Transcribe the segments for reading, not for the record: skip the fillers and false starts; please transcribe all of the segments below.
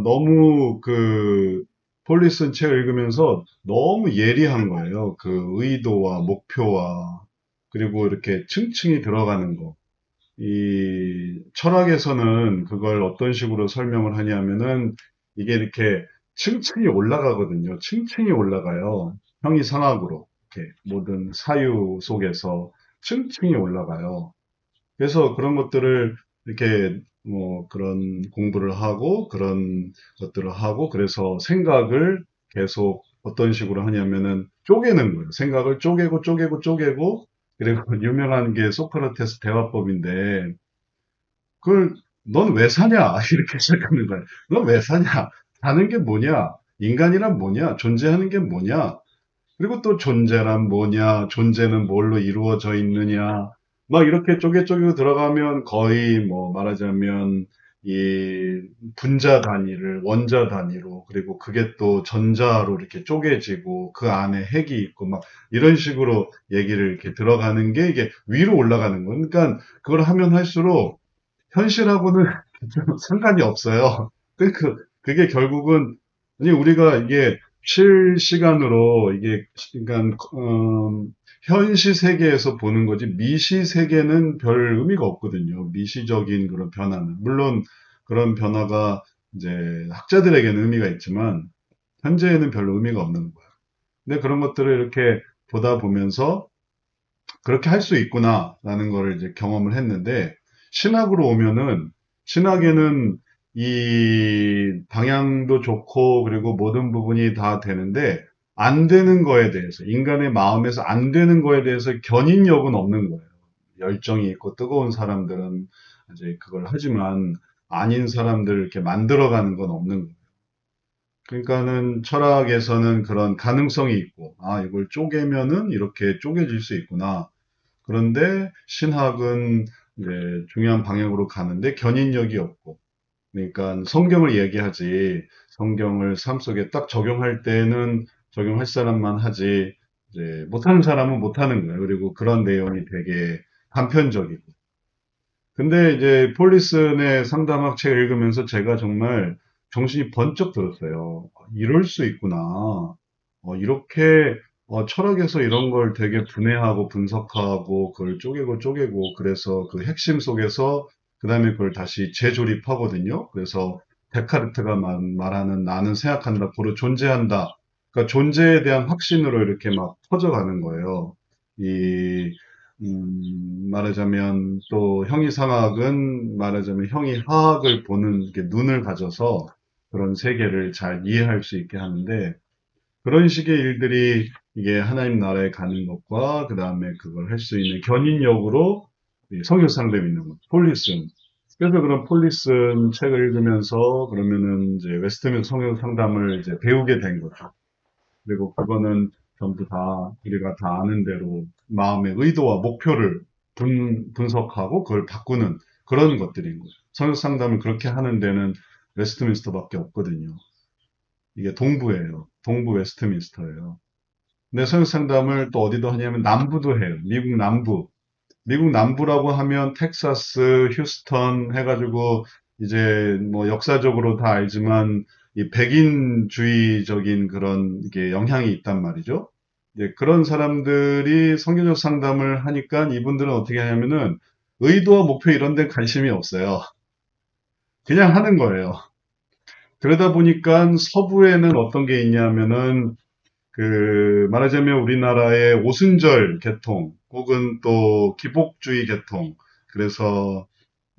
너무 폴리슨 책 읽으면서 너무 예리한 거예요. 그 의도와 목표와, 그리고 이렇게 층층이 들어가는 거. 이 철학에서는 그걸 어떤 식으로 설명을 하냐면은 이게 이렇게 층층이 올라가거든요. 층층이 올라가요. 형이상학으로. 이렇게 모든 사유 속에서 층층이 올라가요. 그래서 그런 것들을 이렇게 뭐 그런 공부를 하고 그런 것들을 하고 그래서 생각을 계속 어떤 식으로 하냐면은 쪼개는 거예요. 생각을 쪼개고 쪼개고 쪼개고 그리고 유명한 게 소크라테스 대화법인데 그걸 넌 왜 사냐? 이렇게 시작하는 거예요. 넌 왜 사냐? 사는 게 뭐냐? 인간이란 뭐냐? 존재하는 게 뭐냐? 그리고 또 존재란 뭐냐, 존재는 뭘로 이루어져 있느냐, 막 이렇게 쪼개쪼개 들어가면 거의 뭐 말하자면 이 분자 단위를 원자 단위로, 그리고 그게 또 전자로 이렇게 쪼개지고 그 안에 핵이 있고 막 이런 식으로 얘기를 이렇게 들어가는 게 이게 위로 올라가는 거예요. 그러니까 그걸 하면 할수록 현실하고는 좀 상관이 없어요. 그게 결국은, 아니, 우리가 이게 실시간으로, 이게, 그러니까, 현시 세계에서 보는 거지, 미시 세계는 별 의미가 없거든요. 미시적인 그런 변화는. 물론, 그런 변화가 이제 학자들에게는 의미가 있지만, 현재에는 별로 의미가 없는 거예요. 근데 그런 것들을 이렇게 보다 보면서, 그렇게 할 수 있구나라는 거를 이제 경험을 했는데, 신학으로 오면은, 신학에는 이 방향도 좋고, 그리고 모든 부분이 다 되는데, 안 되는 거에 대해서, 인간의 마음에서 안 되는 거에 대해서 견인력은 없는 거예요. 열정이 있고 뜨거운 사람들은 이제 그걸 하지만, 아닌 사람들 이렇게 만들어가는 건 없는 거예요. 그러니까는 철학에서는 그런 가능성이 있고, 아, 이걸 쪼개면은 이렇게 쪼개질 수 있구나. 그런데 신학은 이제 중요한 방향으로 가는데 견인력이 없고, 그러니까 성경을 얘기하지, 성경을 삶 속에 딱 적용할 때는 적용할 사람만 하지, 이제 못하는 사람은 못하는 거예요. 그리고 그런 내용이 되게 단편적이고. 근데 이제 폴리슨의 상담학 책을 읽으면서 제가 정말 정신이 번쩍 들었어요. 이럴 수 있구나. 이렇게 철학에서 이런 걸 되게 분해하고 분석하고 그걸 쪼개고 쪼개고 그래서 그 핵심 속에서 그다음에 그걸 다시 재조립하거든요. 그래서 데카르트가 말하는 나는 생각한다, 고로 존재한다. 그러니까 존재에 대한 확신으로 이렇게 막 퍼져가는 거예요. 이 말하자면 또 형이상학은 말하자면 형이하학을 보는 이렇게 눈을 가져서 그런 세계를 잘 이해할 수 있게 하는데 그런 식의 일들이 이게 하나님 나라에 가는 것과 그 다음에 그걸 할 수 있는 견인력으로 성교 상담이 있는 것, 폴리슨. 그래서 그런 폴리슨 책을 읽으면서 그러면은 이제 웨스트민스터 성교 상담을 이제 배우게 된 거죠. 그리고 그거는 전부 다 우리가 다 아는 대로 마음의 의도와 목표를 분석하고 그걸 바꾸는 그런 것들인 거죠. 성교 상담을 그렇게 하는 데는 웨스트민스터밖에 없거든요. 이게 동부예요. 동부 웨스트민스터예요. 근데 성역 상담을 또 어디도 하냐면 남부도 해요. 미국 남부. 미국 남부라고 하면 텍사스, 휴스턴 해가지고 이제 뭐 역사적으로 다 알지만 이 백인주의적인 그런 게 영향이 있단 말이죠. 이제 그런 사람들이 성교적 상담을 하니까 이분들은 어떻게 하냐면은 의도와 목표 이런 데 관심이 없어요. 그냥 하는 거예요. 그러다 보니까 서부에는 어떤 게 있냐면은 말하자면 우리나라의 오순절 계통, 혹은 또 기복주의 계통, 그래서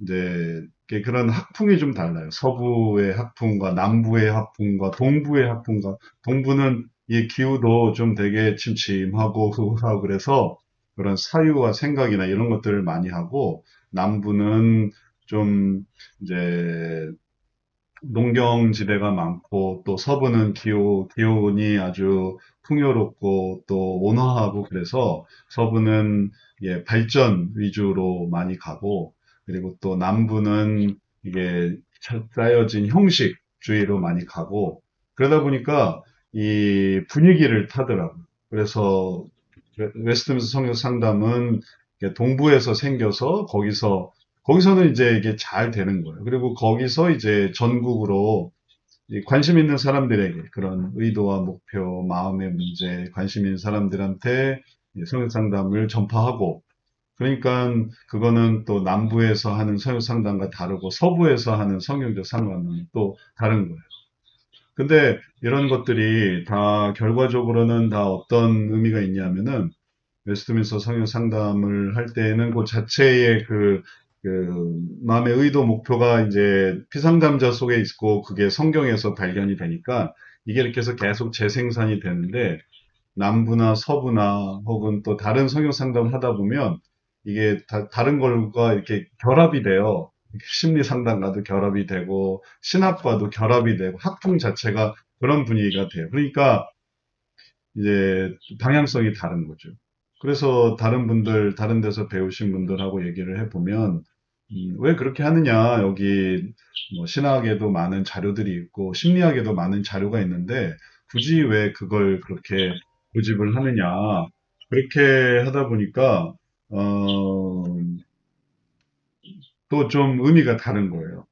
이제 그런 학풍이 좀 달라요. 서부의 학풍과 남부의 학풍과 동부의 학풍과, 동부는 이 기후도 좀 되게 침침하고 후하고 그래서 그런 사유와 생각이나 이런 것들을 많이 하고, 남부는 좀 이제 농경지대가 많고 또 서부는 기온이 아주 풍요롭고 또 온화하고 그래서 서부는 발전 위주로 많이 가고 그리고 또 남부는 이게 짜여진 형식주의로 많이 가고 그러다 보니까 이 분위기를 타더라고요. 그래서 웨스트민스터 성역 상담은 동부에서 생겨서 거기서는 이제 이게 잘 되는 거예요. 그리고 거기서 이제 전국으로 이 관심 있는 사람들에게 그런 의도와 목표, 마음의 문제, 관심 있는 사람들한테 성역 상담을 전파하고 그러니까 그거는 또 남부에서 하는 성역 상담과 다르고 서부에서 하는 성경적 상담은 또 다른 거예요. 근데 이런 것들이 다 결과적으로는 다 어떤 의미가 있냐면은 웨스트민스터 성역 상담을 할 때에는 그 자체의 마음의 의도 목표가 이제 피상담자 속에 있고 그게 성경에서 발견이 되니까 이게 이렇게 해서 계속 재생산이 되는데 남부나 서부나 혹은 또 다른 성역 상담을 하다 보면 이게 다른 걸과 이렇게 결합이 돼요. 심리 상담과도 결합이 되고 신학과도 결합이 되고 학풍 자체가 그런 분위기가 돼요. 그러니까 이제 방향성이 다른 거죠. 그래서 다른 분들, 다른 데서 배우신 분들하고 얘기를 해보면, 왜 그렇게 하느냐, 여기 뭐 신학에도 많은 자료들이 있고, 심리학에도 많은 자료가 있는데, 굳이 왜 그걸 그렇게 고집을 하느냐. 그렇게 하다 보니까, 어, 또 좀 의미가 다른 거예요.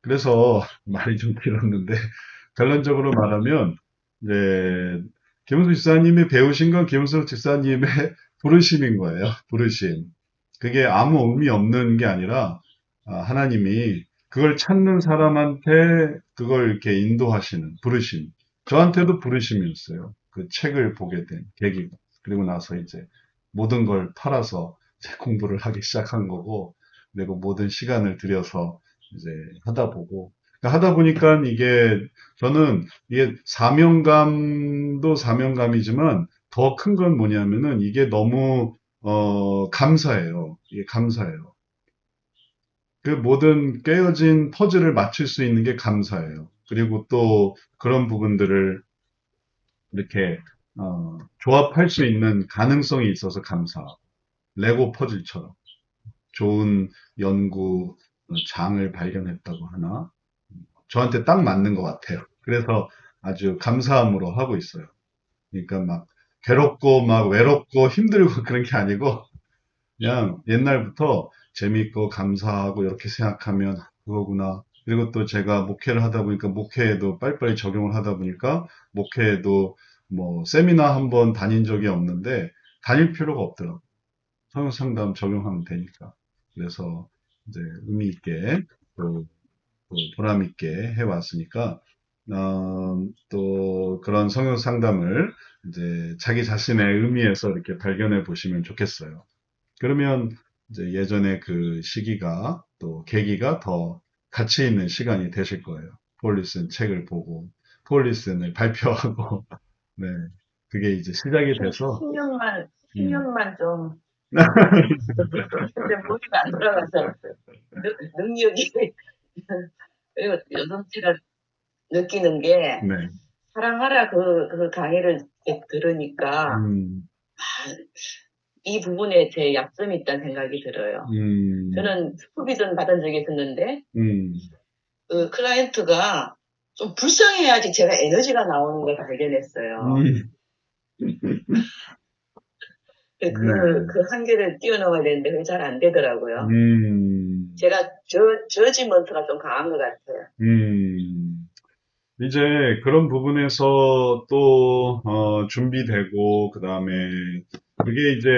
그래서 말이 좀 길었는데, 결론적으로 말하면, 이제, 김은수 집사님이 배우신 건 김은수 집사님의 부르심인 거예요. 부르심. 그게 아무 의미 없는 게 아니라, 하나님이 그걸 찾는 사람한테 그걸 이렇게 인도하시는 부르심. 저한테도 부르심이었어요. 그 책을 보게 된 계기가. 그리고 나서 이제 모든 걸 팔아서 이제 공부를 하기 시작한 거고, 그리고 모든 시간을 들여서 이제 하다 보고, 그러니까 하다 보니까 이게 저는 이게 사명감도 사명감이지만 더 큰 건 뭐냐면은 이게 너무 감사해요. 이게 감사해요. 그 모든 깨어진 퍼즐을 맞출 수 있는 게 감사해요. 그리고 또 그런 부분들을 이렇게 조합할 수 있는 가능성이 있어서 감사하고 레고 퍼즐처럼 좋은 연구 장을 발견했다고 하나 저한테 딱 맞는 것 같아요. 그래서 아주 감사함으로 하고 있어요. 그러니까 막 괴롭고 막 외롭고 힘들고 그런 게 아니고 그냥 옛날부터 재밌고 감사하고 이렇게 생각하면 그거구나. 그리고 또 제가 목회를 하다 보니까 목회에도 빨리빨리 적용을 하다 보니까 목회에도 뭐 세미나 한번 다닌 적이 없는데 다닐 필요가 없더라고요. 성역 상담 적용하면 되니까. 그래서 이제 의미 있게 또 보람 있게 해왔으니까 또 그런 성역 상담을 이제 자기 자신의 의미에서 이렇게 발견해 보시면 좋겠어요. 그러면 이제 예전에 그 시기가 또 계기가 더 가치 있는 시간이 되실 거예요. 폴리슨 책을 보고 폴리슨을 발표하고 네 그게 이제 시작이 돼서 10년만, 음. 10년만 좀, 근데 머리가 안 돌아가서, 능력이, 그리고 요즘 제가 느끼는 게, 네. 사랑하라 그 강의를 들으니까, 음, 이 부분에 제 약점이 있다는 생각이 들어요. 음, 저는 supervision 받은 적이 있었는데, 음, 그 클라이언트가 좀 불쌍해야지 제가 에너지가 나오는 걸 발견했어요. 음, 네. 그 한계를 뛰어넘어야 되는데 그게 잘 안 되더라고요. 음, 제가 저지먼트가 좀 강한 것 같아요. 음. 이제 그런 부분에서 또 준비되고 그다음에 그게 이제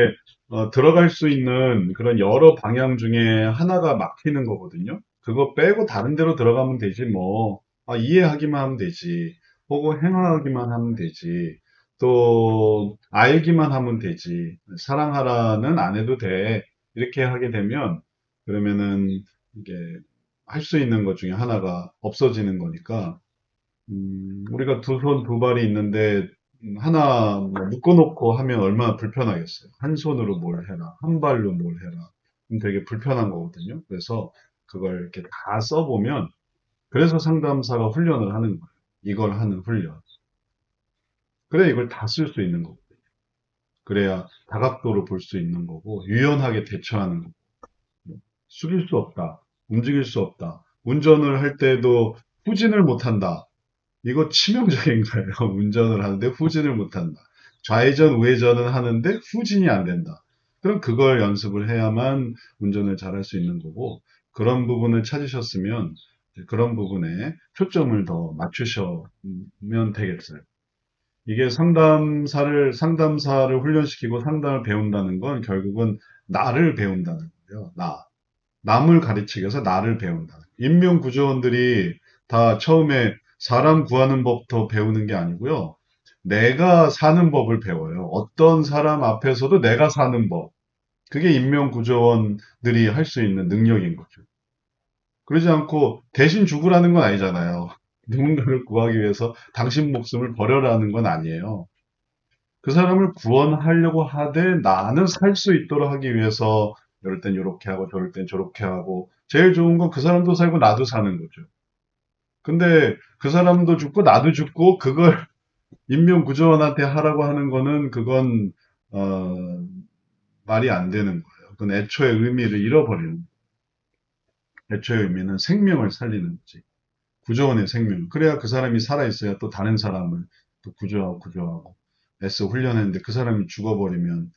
들어갈 수 있는 그런 여러 방향 중에 하나가 막히는 거거든요. 그거 빼고 다른 데로 들어가면 되지 뭐. 이해하기만 하면 되지. 혹은 행하기만 하면 되지. 또 알기만 하면 되지. 사랑하라는 안 해도 돼. 이렇게 하게 되면 그러면은 이게 할 수 있는 것 중에 하나가 없어지는 거니까 우리가 두 손 두 발이 있는데 하나 뭐 묶어놓고 하면 얼마나 불편하겠어요. 한 손으로 뭘 해라, 한 발로 뭘 해라. 그럼 되게 불편한 거거든요. 그래서 그걸 이렇게 다 써보면 그래서 상담사가 훈련을 하는 거예요. 이걸 하는 훈련. 그래 이걸 다 쓸 수 있는 거고. 그래야 다각도로 볼 수 있는 거고 유연하게 대처하는 거고. 숙일 수 없다. 움직일 수 없다. 운전을 할 때도 후진을 못한다. 이거 치명적인 거예요. 운전을 하는데 후진을 못한다. 좌회전, 우회전은 하는데 후진이 안 된다. 그럼 그걸 연습을 해야만 운전을 잘할 수 있는 거고, 그런 부분을 찾으셨으면, 이제 그런 부분에 초점을 더 맞추시면 되겠어요. 이게 상담사를 훈련시키고 상담을 배운다는 건 결국은 나를 배운다는 거예요. 남을 가르치기 위해서 나를 배운다. 임명구조원들이 다 처음에 사람 구하는 법부터 배우는 게 아니고요. 내가 사는 법을 배워요. 어떤 사람 앞에서도 내가 사는 법. 그게 임명구조원들이 할 수 있는 능력인 거죠. 그러지 않고 대신 죽으라는 건 아니잖아요. 누군가를 구하기 위해서 당신 목숨을 버려라는 건 아니에요. 그 사람을 구원하려고 하되 나는 살 수 있도록 하기 위해서 이럴 땐 이렇게 하고 저럴 땐 저렇게 하고 제일 좋은 건 그 사람도 살고 나도 사는 거죠. 근데 그 사람도 죽고 나도 죽고 그걸 임명구조원한테 하라고 하는 거는 그건 어, 말이 안 되는 거예요. 그건 애초의 의미를 잃어버리는 애초의 의미는 생명을 살리는 거지. 구조원의 생명. 그래야 그 사람이 살아있어야 또 다른 사람을 또 구조하고 애써 훈련했는데 그 사람이 죽어버리면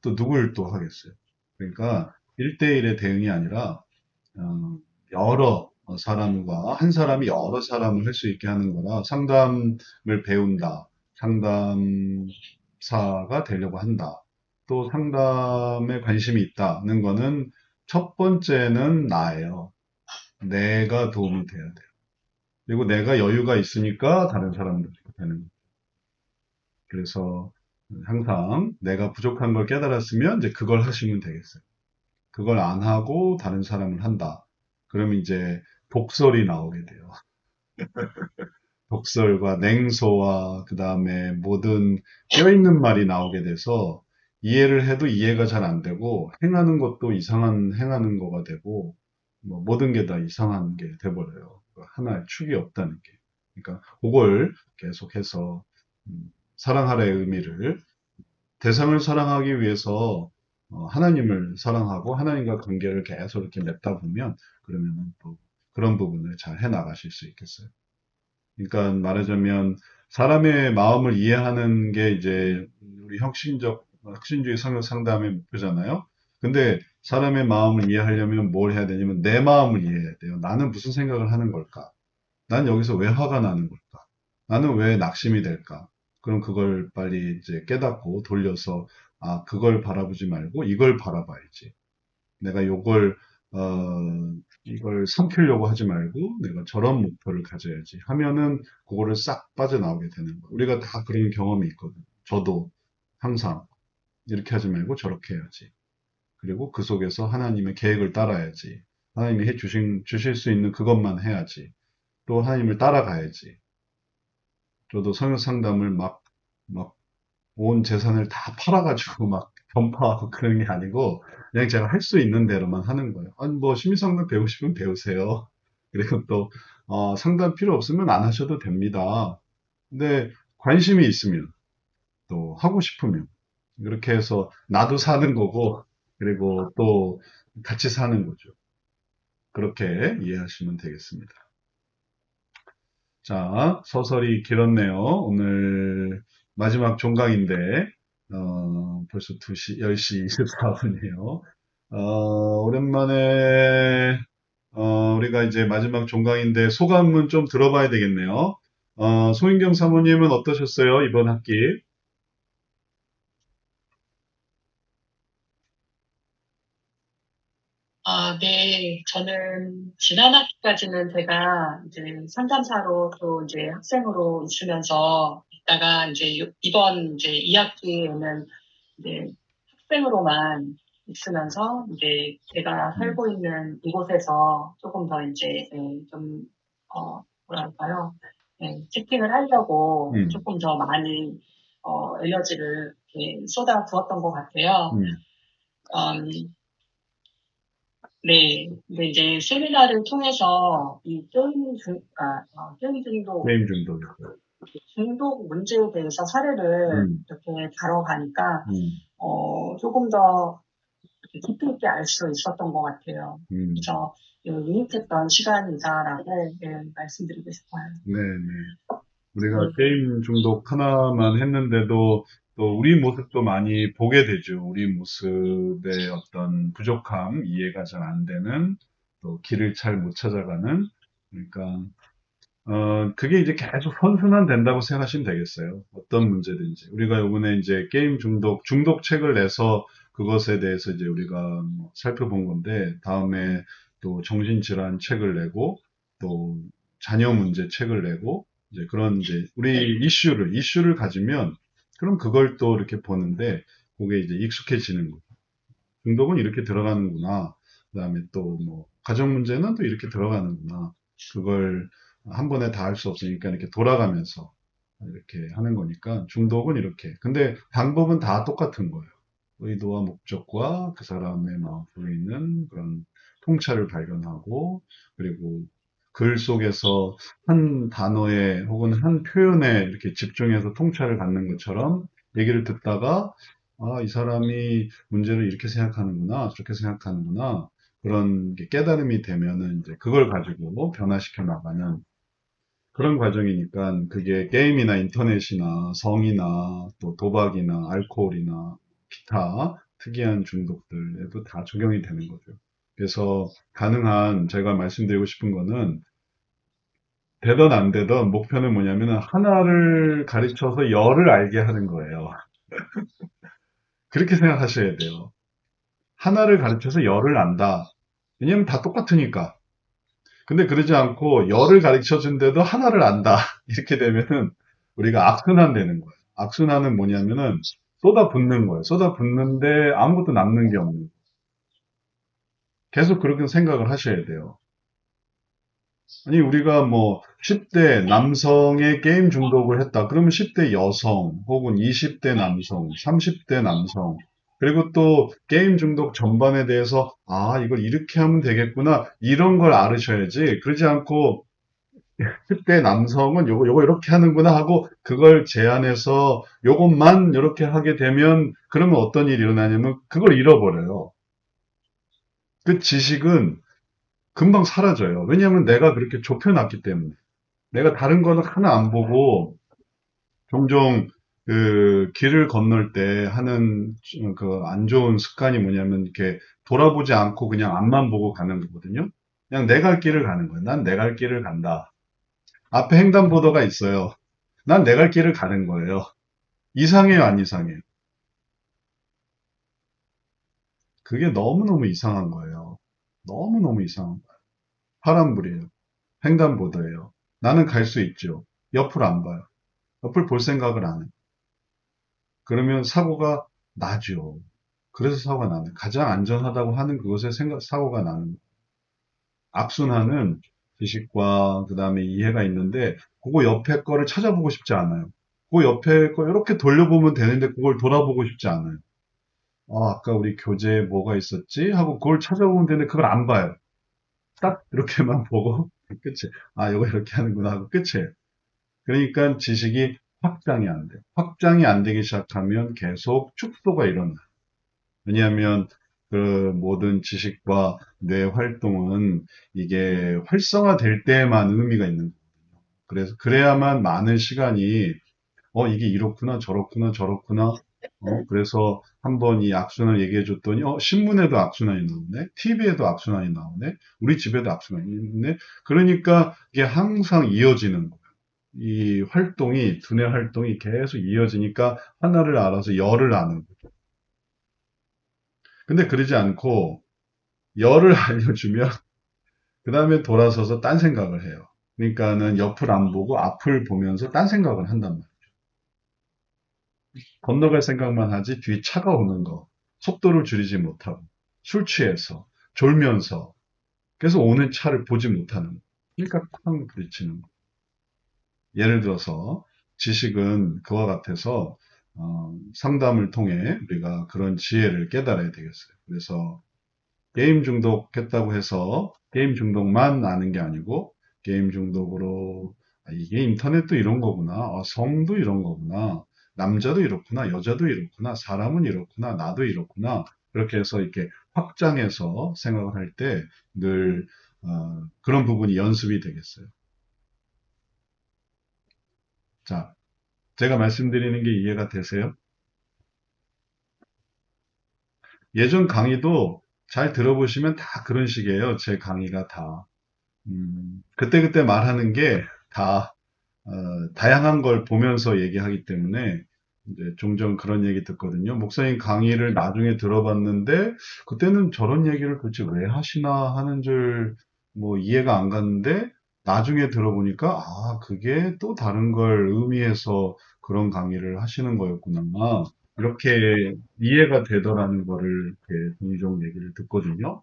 또 누굴 또 하겠어요. 그러니까 1대1의 대응이 아니라 여러 사람과 한 사람이 여러 사람을 할 수 있게 하는 거라 상담을 배운다. 상담사가 되려고 한다. 또 상담에 관심이 있다는 거는 첫 번째는 나예요. 내가 도움이 돼야 돼요. 그리고 내가 여유가 있으니까 다른 사람도 되는 거예요. 그래서 항상 내가 부족한 걸 깨달았으면 이제 그걸 하시면 되겠어요. 그걸 안 하고 다른 사람을 한다. 그러면 이제 독설이 나오게 돼요. 독설과 냉소와 그 다음에 모든 껴있는 말이 나오게 돼서 이해를 해도 이해가 잘 안 되고 행하는 것도 이상한 행하는 거가 되고 뭐 모든 게 다 이상한 게 돼버려요. 하나의 축이 없다는 게. 그러니까 그걸 계속해서 사랑하라의 의미를 대상을 사랑하기 위해서 하나님을 사랑하고 하나님과 관계를 계속 이렇게 맺다 보면 그러면 또 그런 부분을 잘 해나가실 수 있겠어요. 그러니까 말하자면 사람의 마음을 이해하는 게 이제 우리 혁신주의 성역 상담의 목표잖아요. 근데 사람의 마음을 이해하려면 뭘 해야 되냐면 내 마음을 이해해야 돼요. 나는 무슨 생각을 하는 걸까? 난 여기서 왜 화가 나는 걸까? 나는 왜 낙심이 될까? 그럼 그걸 빨리 이제 깨닫고 돌려서 그걸 바라보지 말고 이걸 바라봐야지. 내가 이걸 삼키려고 하지 말고 내가 저런 목표를 가져야지 하면은 그거를 싹 빠져나오게 되는 거예요. 우리가 다 그런 경험이 있거든. 저도 항상 이렇게 하지 말고 저렇게 해야지. 그리고 그 속에서 하나님의 계획을 따라야지. 하나님이 주실 수 있는 그것만 해야지. 또 하나님을 따라가야지. 저도 성역 상담을 막 온 재산을 다 팔아가지고 막 전파하고 그런 게 아니고 그냥 제가 할 수 있는 대로만 하는 거예요. 아니 뭐 심리상담 배우시면 배우세요. 그리고 또 상담 필요 없으면 안 하셔도 됩니다. 근데 관심이 있으면 또 하고 싶으면 이렇게 해서 나도 사는 거고 그리고 또 같이 사는 거죠. 그렇게 이해하시면 되겠습니다. 자, 서설이 길었네요. 오늘 마지막 종강인데, 벌써 2시, 10시 24분이에요. 오랜만에, 우리가 이제 마지막 종강인데 소감은 좀 들어봐야 되겠네요. 소인경 사모님은 어떠셨어요? 이번 학기? 네. 저는 지난 학기까지는 제가 이제 상담사로 또 이제 학생으로 있으면서 있다가 이제 이번 이제 2학기에는 이제 학생으로만 있으면서 이제 제가 음, 살고 있는 이곳에서 조금 더 이제 좀 뭐랄까요? 채팅을 하려고 음, 조금 더 많이 에너지를 이렇게 쏟아 부었던 것 같아요. 음. 음, 네. 근데 이제 세미나를 통해서 이 게임 게임 중독. 중독 문제에 대해서 사례를 음, 이렇게 다뤄가니까, 음, 조금 더 이렇게 깊이 있게 알 수 있었던 것 같아요. 음. 그래서 유익했던 시간이다라고 말씀드리고 싶어요. 네, 네. 우리가 네. 게임 중독 하나만 했는데도 또 우리 모습도 많이 보게 되죠. 우리 모습의 어떤 부족함, 이해가 잘 안 되는, 또 길을 잘 못 찾아가는, 그러니까 그게 이제 계속 선순환 된다고 생각하시면 되겠어요. 어떤 문제든지. 우리가 요번에 이제 게임 중독 책을 내서 그것에 대해서 이제 우리가 뭐 살펴본 건데, 다음에 또 정신질환 책을 내고, 또 자녀 문제 책을 내고, 이제 그런 이제 우리 이슈를 가지면, 그럼 그걸 또 이렇게 보는데, 그게 이제 익숙해지는 거죠. 중독은 이렇게 들어가는구나. 그다음에 또 뭐 가정 문제는 또 이렇게 들어가는구나. 그걸 한 번에 다 할 수 없으니까 이렇게 돌아가면서 이렇게 하는 거니까 중독은 이렇게. 근데 방법은 다 똑같은 거예요. 의도와 목적과 그 사람의 마음속에 있는 그런 통찰을 발견하고, 그리고 글 속에서 한 단어에 혹은 한 표현에 이렇게 집중해서 통찰을 갖는 것처럼 얘기를 듣다가, 아, 이 사람이 문제를 이렇게 생각하는구나, 저렇게 생각하는구나, 그런 게 깨달음이 되면은 이제 그걸 가지고 변화시켜 나가는 그런 과정이니까, 그게 게임이나 인터넷이나 성이나 또 도박이나 알코올이나 기타 특이한 중독들에도 다 적용이 되는 거죠. 그래서 가능한 제가 말씀드리고 싶은 거는, 되던 안 되던 목표는 뭐냐면 하나를 가르쳐서 열을 알게 하는 거예요. 그렇게 생각하셔야 돼요. 하나를 가르쳐서 열을 안다. 왜냐면 다 똑같으니까. 근데 그러지 않고 열을 가르쳐 준데도 하나를 안다. 이렇게 되면은 우리가 악순환 되는 거예요. 악순환은 뭐냐면은 쏟아붓는 거예요. 쏟아붓는데 아무것도 남는 게 없는 거예요. 계속 그렇게 생각을 하셔야 돼요. 아니, 우리가 뭐 10대 남성의 게임 중독을 했다. 그러면 10대 여성, 혹은 20대 남성, 30대 남성, 그리고 또 게임 중독 전반에 대해서, 아, 이걸 이렇게 하면 되겠구나. 이런 걸 알으셔야지. 그러지 않고 10대 남성은 요거 이렇게 하는구나 하고 그걸 제안해서 요것만 이렇게 하게 되면, 그러면 어떤 일이 일어나냐면 그걸 잃어버려요. 그 지식은 금방 사라져요. 왜냐하면 내가 그렇게 좁혀놨기 때문에. 내가 다른 거는 하나 안 보고 종종 그 길을 건널 때 하는 그 안 좋은 습관이 뭐냐면, 이렇게 돌아보지 않고 그냥 앞만 보고 가는 거거든요. 그냥 내 갈 길을 가는 거예요. 난 내 갈 길을 간다. 앞에 횡단보도가 있어요. 난 내 갈 길을 가는 거예요. 이상해요, 안 이상해요? 그게 너무너무 이상한 거예요. 너무너무 이상한 거예요. 파란불이에요. 횡단보도예요. 나는 갈 수 있죠. 옆을 안 봐요. 옆을 볼 생각을 안 해요. 그러면 사고가 나죠. 그래서 사고가 나는, 가장 안전하다고 하는 그것에 사고가 나는, 악순환은 지식과 그 다음에 이해가 있는데, 그거 옆에 거를 찾아보고 싶지 않아요. 그 옆에 거 이렇게 돌려보면 되는데 그걸 돌아보고 싶지 않아요. 아까 우리 교재에 뭐가 있었지? 하고 그걸 찾아보면 되는데 그걸 안 봐요. 딱 이렇게만 보고 끝이. 아, 이거 이렇게 하는구나 하고 끝이에요. 그러니까 지식이 확장이 안 돼요. 확장이 안 되기 시작하면 계속 축소가 일어나요. 왜냐하면 그 모든 지식과 뇌 활동은 이게 활성화될 때만 의미가 있는 거예요. 그래서 그래야만 많은 시간이, 이게 이렇구나 저렇구나 저렇구나, 그래서 한번 이 악순환을 얘기해 줬더니, 신문에도 악순환이 나오네, TV에도 악순환이 나오네, 우리 집에도 악순환이 있네. 그러니까 이게 항상 이어지는 거예요. 이 활동이, 두뇌 활동이 계속 이어지니까 하나를 알아서 열을 아는 거예요. 근데 그러지 않고 열을 알려주면 그 다음에 돌아서서 딴 생각을 해요. 그러니까는 옆을 안 보고 앞을 보면서 딴 생각을 한단 말이에요. 건너갈 생각만 하지 뒤 차가 오는 거, 속도를 줄이지 못하고, 술 취해서, 졸면서, 계속 오는 차를 보지 못하는 거. 그러니까 쾅 부딪히는 거. 예를 들어서 지식은 그와 같아서 상담을 통해 우리가 그런 지혜를 깨달아야 되겠어요. 그래서 게임 중독했다고 해서 게임 중독만 아는 게 아니고, 게임 중독으로, 이게 인터넷도 이런 거구나, 성도 이런 거구나, 남자도 이렇구나, 여자도 이렇구나, 사람은 이렇구나, 나도 이렇구나, 그렇게 해서 이렇게 확장해서 생각을 할 때 늘 그런 부분이 연습이 되겠어요. 자, 제가 말씀드리는 게 이해가 되세요? 예전 강의도 잘 들어보시면 다 그런 식이에요. 제 강의가 다. 그때그때 말하는 게 다, 다양한 걸 보면서 얘기하기 때문에 이제 종종 그런 얘기 듣거든요. 목사님 강의를 나중에 들어봤는데 그때는 저런 얘기를 도대체 왜 하시나 하는 줄 뭐 이해가 안 갔는데 나중에 들어보니까 아, 그게 또 다른 걸 의미해서 그런 강의를 하시는 거였구나. 이렇게 이해가 되더라는 거를 이렇게 종종 얘기를 듣거든요.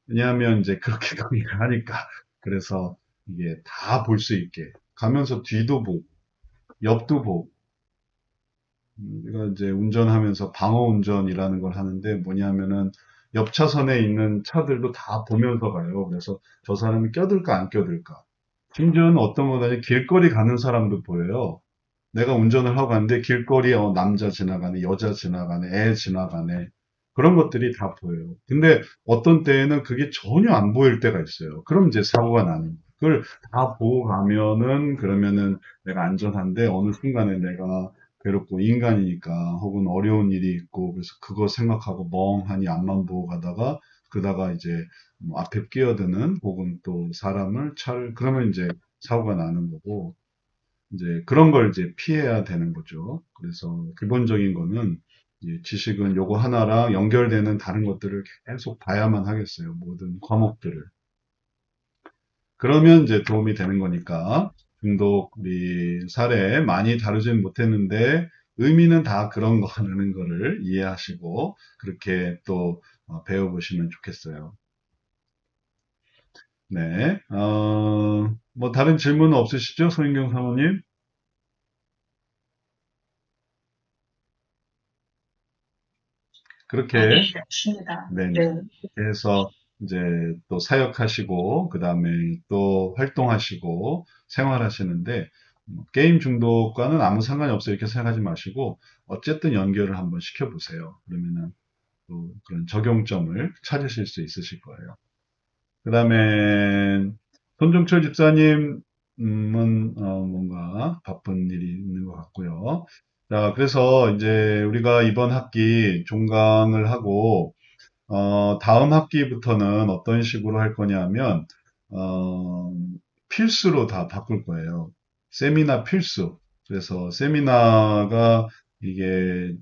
왜냐하면 이제 그렇게 강의를 하니까. 그래서 이게 다 볼 수 있게 가면서 뒤도 보고 옆도 보고 우리가 이제 운전하면서 방어 운전이라는 걸 하는데 뭐냐면은 옆 차선에 있는 차들도 다 보면서 가요. 그래서 저 사람이 껴들까 안 껴들까. 심지어는 어떤 거다니 길거리 가는 사람도 보여요. 내가 운전을 하고 갔는데 길거리에 남자 지나가네, 여자 지나가네, 애 지나가네. 그런 것들이 다 보여요. 근데 어떤 때에는 그게 전혀 안 보일 때가 있어요. 그럼 이제 사고가 나는 거예요. 그걸 다 보고 가면은 그러면은 내가 안전한데 어느 순간에 내가 괴롭고 인간이니까 혹은 어려운 일이 있고 그래서 그거 생각하고 멍하니 앞만 보고 가다가 그러다가 이제 뭐 앞에 끼어드는 혹은 또 사람을 차를 그러면 이제 사고가 나는 거고 이제 그런 걸 이제 피해야 되는 거죠. 그래서 기본적인 거는 이제 지식은 요거 하나랑 연결되는 다른 것들을 계속 봐야만 하겠어요. 모든 과목들을. 그러면 이제 도움이 되는 거니까 중독 우리 사례 많이 다루진 못했는데 의미는 다 그런 거라는 거를 이해하시고 그렇게 또 배워보시면 좋겠어요. 네. 뭐 다른 질문 없으시죠? 소인경 사모님? 아, 네, 그렇게 맞습니다. 네. 네. 그래서 이제 또 사역하시고, 그 다음에 또 활동하시고, 생활하시는데, 게임 중독과는 아무 상관이 없어요. 이렇게 생각하지 마시고, 어쨌든 연결을 한번 시켜보세요. 그러면은 또 그런 적용점을 찾으실 수 있으실 거예요. 그 다음에, 손종철 집사님은, 뭔가 바쁜 일이 있는 것 같고요. 자, 그래서 이제 우리가 이번 학기 종강을 하고, 다음 학기부터는 어떤 식으로 할 거냐면, 어, 필수로 다 바꿀 거예요. 세미나 필수. 그래서 세미나가 이게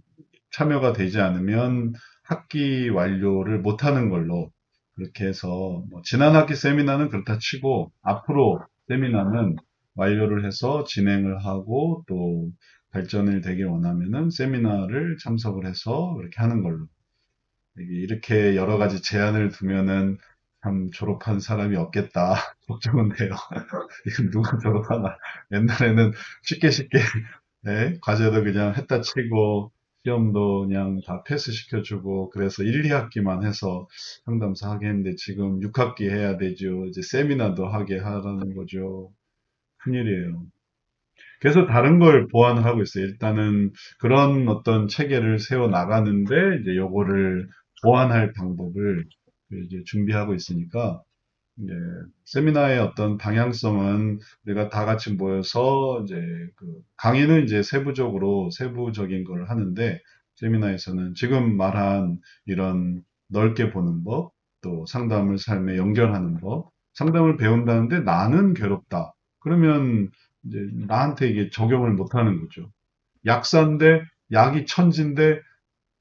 참여가 되지 않으면 학기 완료를 못하는 걸로 그렇게 해서, 뭐 지난 학기 세미나는 그렇다 치고, 앞으로 세미나는 완료를 해서 진행을 하고, 또 발전을 되길 원하면은 세미나를 참석을 해서 그렇게 하는 걸로. 이렇게 여러 가지 제한을 두면은 참 졸업한 사람이 없겠다 걱정은 돼요. 이건 누가 졸업하나. 옛날에는 쉽게 쉽게 네, 과제도 그냥 했다 치고 시험도 그냥 다 패스시켜주고 그래서 1, 2학기만 해서 상담사 하게 했는데 지금 6학기 해야 되죠. 이제 세미나도 하게 하라는 거죠. 큰일이에요. 그래서 다른 걸 보완을 하고 있어요. 일단은 그런 어떤 체계를 세워 나가는데 이제 요거를 보완할 방법을 이제 준비하고 있으니까 이제 세미나의 어떤 방향성은 우리가 다 같이 모여서 이제 그 강의는 이제 세부적인 걸 하는데 세미나에서는 지금 말한 이런 넓게 보는 법, 또 상담을 삶에 연결하는 법, 상담을 배운다는데 나는 괴롭다. 그러면 이제 나한테 이게 적용을 못 하는 거죠. 약사인데 약이 천진데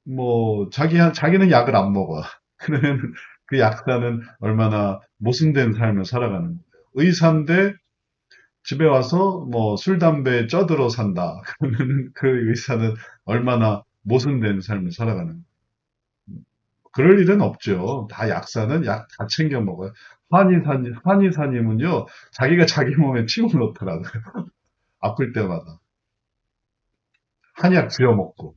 뭐 자기는 약을 안 먹어. 그러면 그 약사는 얼마나 모순된 삶을 살아가는 거예요. 의사인데 집에 와서 뭐 술, 담배에 쪄들어 산다. 그러면 그 의사는 얼마나 모순된 삶을 살아가는 거예요. 그럴 일은 없죠. 다 약사는 약 다 챙겨 먹어요. 한의사님은요, 자기가 자기 몸에 침을 놓더라고요. 아플 때마다. 한약 지어 먹고.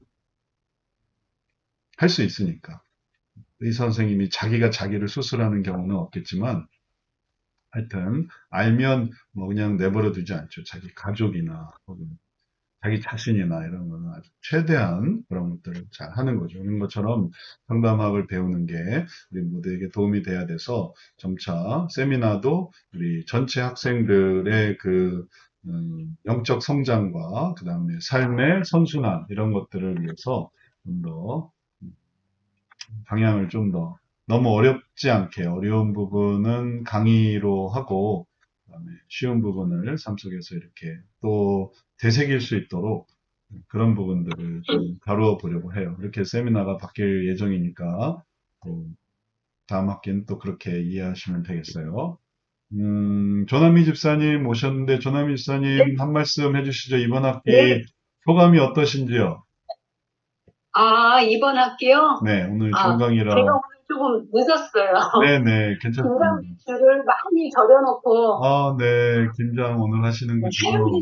할 수 있으니까. 의사 선생님이 자기가 자기를 수술하는 경우는 없겠지만, 하여튼 알면 뭐 그냥 내버려 두지 않죠. 자기 가족이나 혹은 자기 자신이나 이런 거는 아주 최대한 그런 것들을 잘 하는 거죠. 그런 것처럼 상담학을 배우는 게 우리 모두에게 도움이 돼야 돼서 점차 세미나도 우리 전체 학생들의 그 영적 성장과 그 다음에 삶의 선순환 이런 것들을 위해서 좀 더 방향을 좀 더 너무 어렵지 않게 어려운 부분은 강의로 하고 그다음에 쉬운 부분을 삶 속에서 이렇게 또 되새길 수 있도록 그런 부분들을 좀 다루어 보려고 해요. 이렇게 세미나가 바뀔 예정이니까 또 다음 학기는 또 그렇게 이해하시면 되겠어요. 조남미 집사님 오셨는데 조남미 네, 집사님 한 말씀 해주시죠. 이번 학기 네. 소감이 어떠신지요? 아, 이번 학기요? 네, 오늘 아, 종강이라 제가 오늘 조금 늦었어요. 네네 괜찮습니다. 김장 배추를 많이 절여놓고, 아, 네, 김장 오늘 새벽에 하시는군요.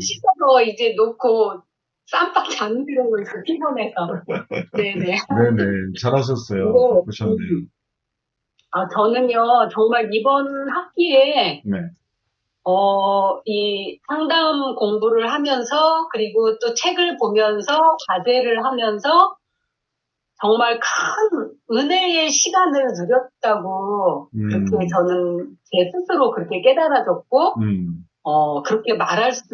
씻어서 이제 놓고, 쌈박 잠들고 있어, 피곤해서. 네네. 네네, 잘하셨어요. 근데, 바쁘셨네요. 저는요, 정말 이번 학기에, 네, 이 상담 공부를 하면서, 그리고 또 책을 보면서, 과제를 하면서, 정말 큰 은혜의 시간을 누렸다고, 그렇게 음, 저는 제 스스로 그렇게 깨달아졌고, 음, 그렇게 말할 수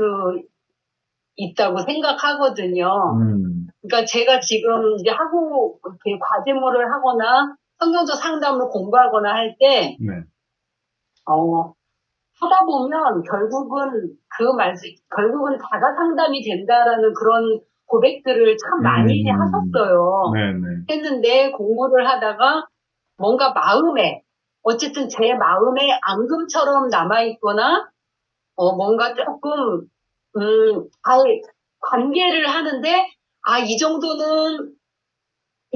있다고 생각하거든요. 음, 그러니까 제가 지금 이제 하고, 이렇게 과제물을 하거나, 성경적 상담을 공부하거나 할 때, 네, 어, 하다 보면 결국은 자가 상담이 된다라는 그런 고백들을 참 많이 하셨어요. 네네, 했는데 공부를 하다가 뭔가 어쨌든 제 마음에 앙금처럼 남아있거나, 뭔가 조금, 관계를 하는데, 아, 이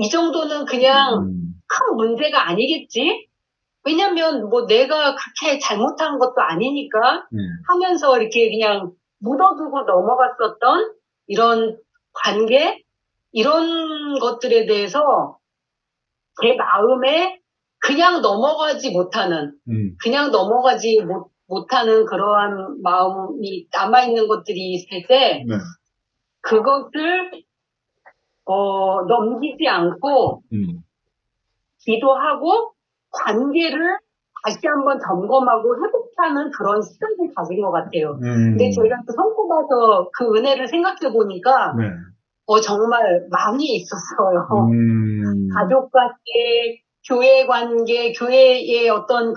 정도는 그냥 음, 큰 문제가 아니겠지? 왜냐면 뭐 내가 그렇게 잘못한 것도 아니니까 음, 하면서 이렇게 그냥 묻어두고 넘어갔었던 이런 관계? 이런 것들에 대해서 제 마음에 그냥 넘어가지 못하는, 음, 그냥 넘어가지 못하는 그러한 마음이 남아있는 것들이 있을 때, 네, 그것을, 넘기지 않고, 음, 기도하고, 관계를 다시 한번 점검하고 회복하는 그런 시간을 가진 것 같아요. 근데 제가 또 손꼽아서 그 은혜를 생각해 보니까, 네, 정말 많이 있었어요. 음, 가족 관계, 교회 관계, 교회의 어떤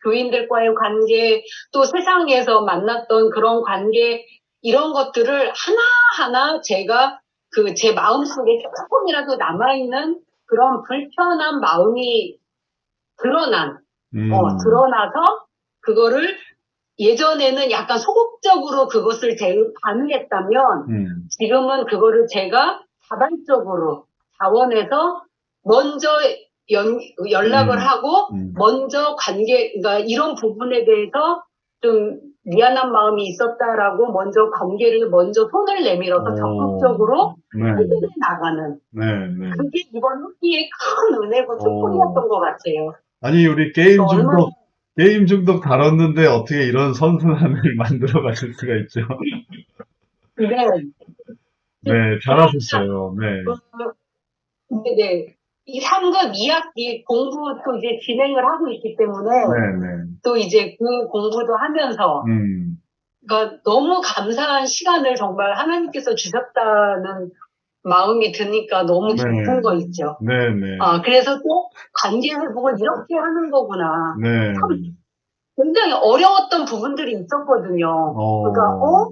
교인들과의 관계, 또 세상에서 만났던 그런 관계, 이런 것들을 하나하나 제가 제 마음속에 조금이라도 남아있는 그런 불편한 마음이 음, 드러나서 그거를 예전에는 약간 소극적으로 그것을 반응했다면 음, 지금은 그거를 제가 자발적으로 자원해서 먼저 연락을 음, 하고 음, 먼저 그러니까 이런 부분에 대해서 좀 미안한 마음이 있었다라고 먼저 손을 내밀어서 오, 적극적으로 네, 해결해 나가는 네, 네, 그게 이번 후기의 큰 은혜고 오. 축복이었던 것 같아요. 아니, 우리 그 얼마나 게임 중독 다뤘는데 어떻게 이런 선순환을 만들어 가실 수가 있죠? 네, 네, 잘하셨어요. 네, 네. 이 3급 2학기 공부 또 이제 진행을 하고 있기 때문에 네, 네, 또 이제 그 공부도 하면서 음, 그러니까 너무 감사한 시간을 정말 하나님께서 주셨다는 마음이 드니까 너무 네, 기쁜 거 있죠. 네, 네, 그래서 또 관계 회복을 이렇게 하는 거구나. 참 네, 굉장히 어려웠던 부분들이 있었거든요. 그러니까, 어,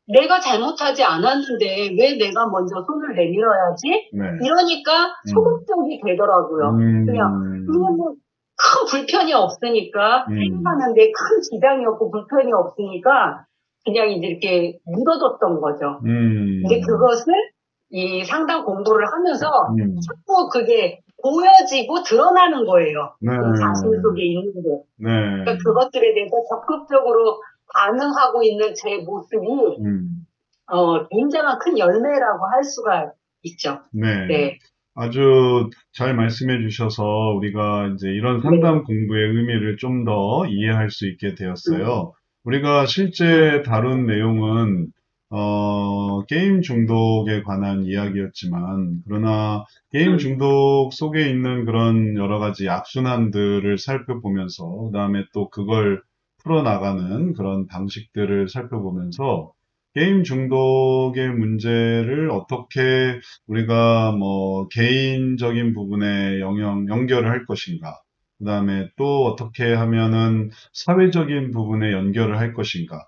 내가 잘못하지 않았는데 왜 내가 먼저 손을 내밀어야지? 네, 이러니까 음, 소극적이 되더라고요. 그냥 음, 뭐 큰 불편이 없으니까 음, 생각하는데 큰 지장이 없고 불편이 없으니까 그냥 이제 이렇게 묻어뒀던 거죠. 근데 음, 그것을 이 상담 공부를 하면서 음, 자꾸 그게 보여지고 드러나는 거예요. 네, 이 자신 속에 있는 게. 네, 그러니까 그것들에 대해서 적극적으로 반응하고 있는 제 모습이 음, 굉장한 큰 열매라고 할 수가 있죠. 네. 네, 아주 잘 말씀해 주셔서 우리가 이제 이런 네, 상담 공부의 의미를 좀 더 이해할 수 있게 음, 되었어요. 우리가 음, 실제 다룬 내용은, 게임 중독에 관한 이야기였지만, 그러나 게임 음, 중독 속에 있는 그런 여러 가지 악순환들을 살펴보면서, 그 다음에 또 그걸 풀어나가는 그런 방식들을 살펴보면서, 게임 중독의 문제를 어떻게 우리가 뭐 개인적인 부분에 연결을 할 것인가. 그 다음에 또 어떻게 하면은 사회적인 부분에 연결을 할 것인가.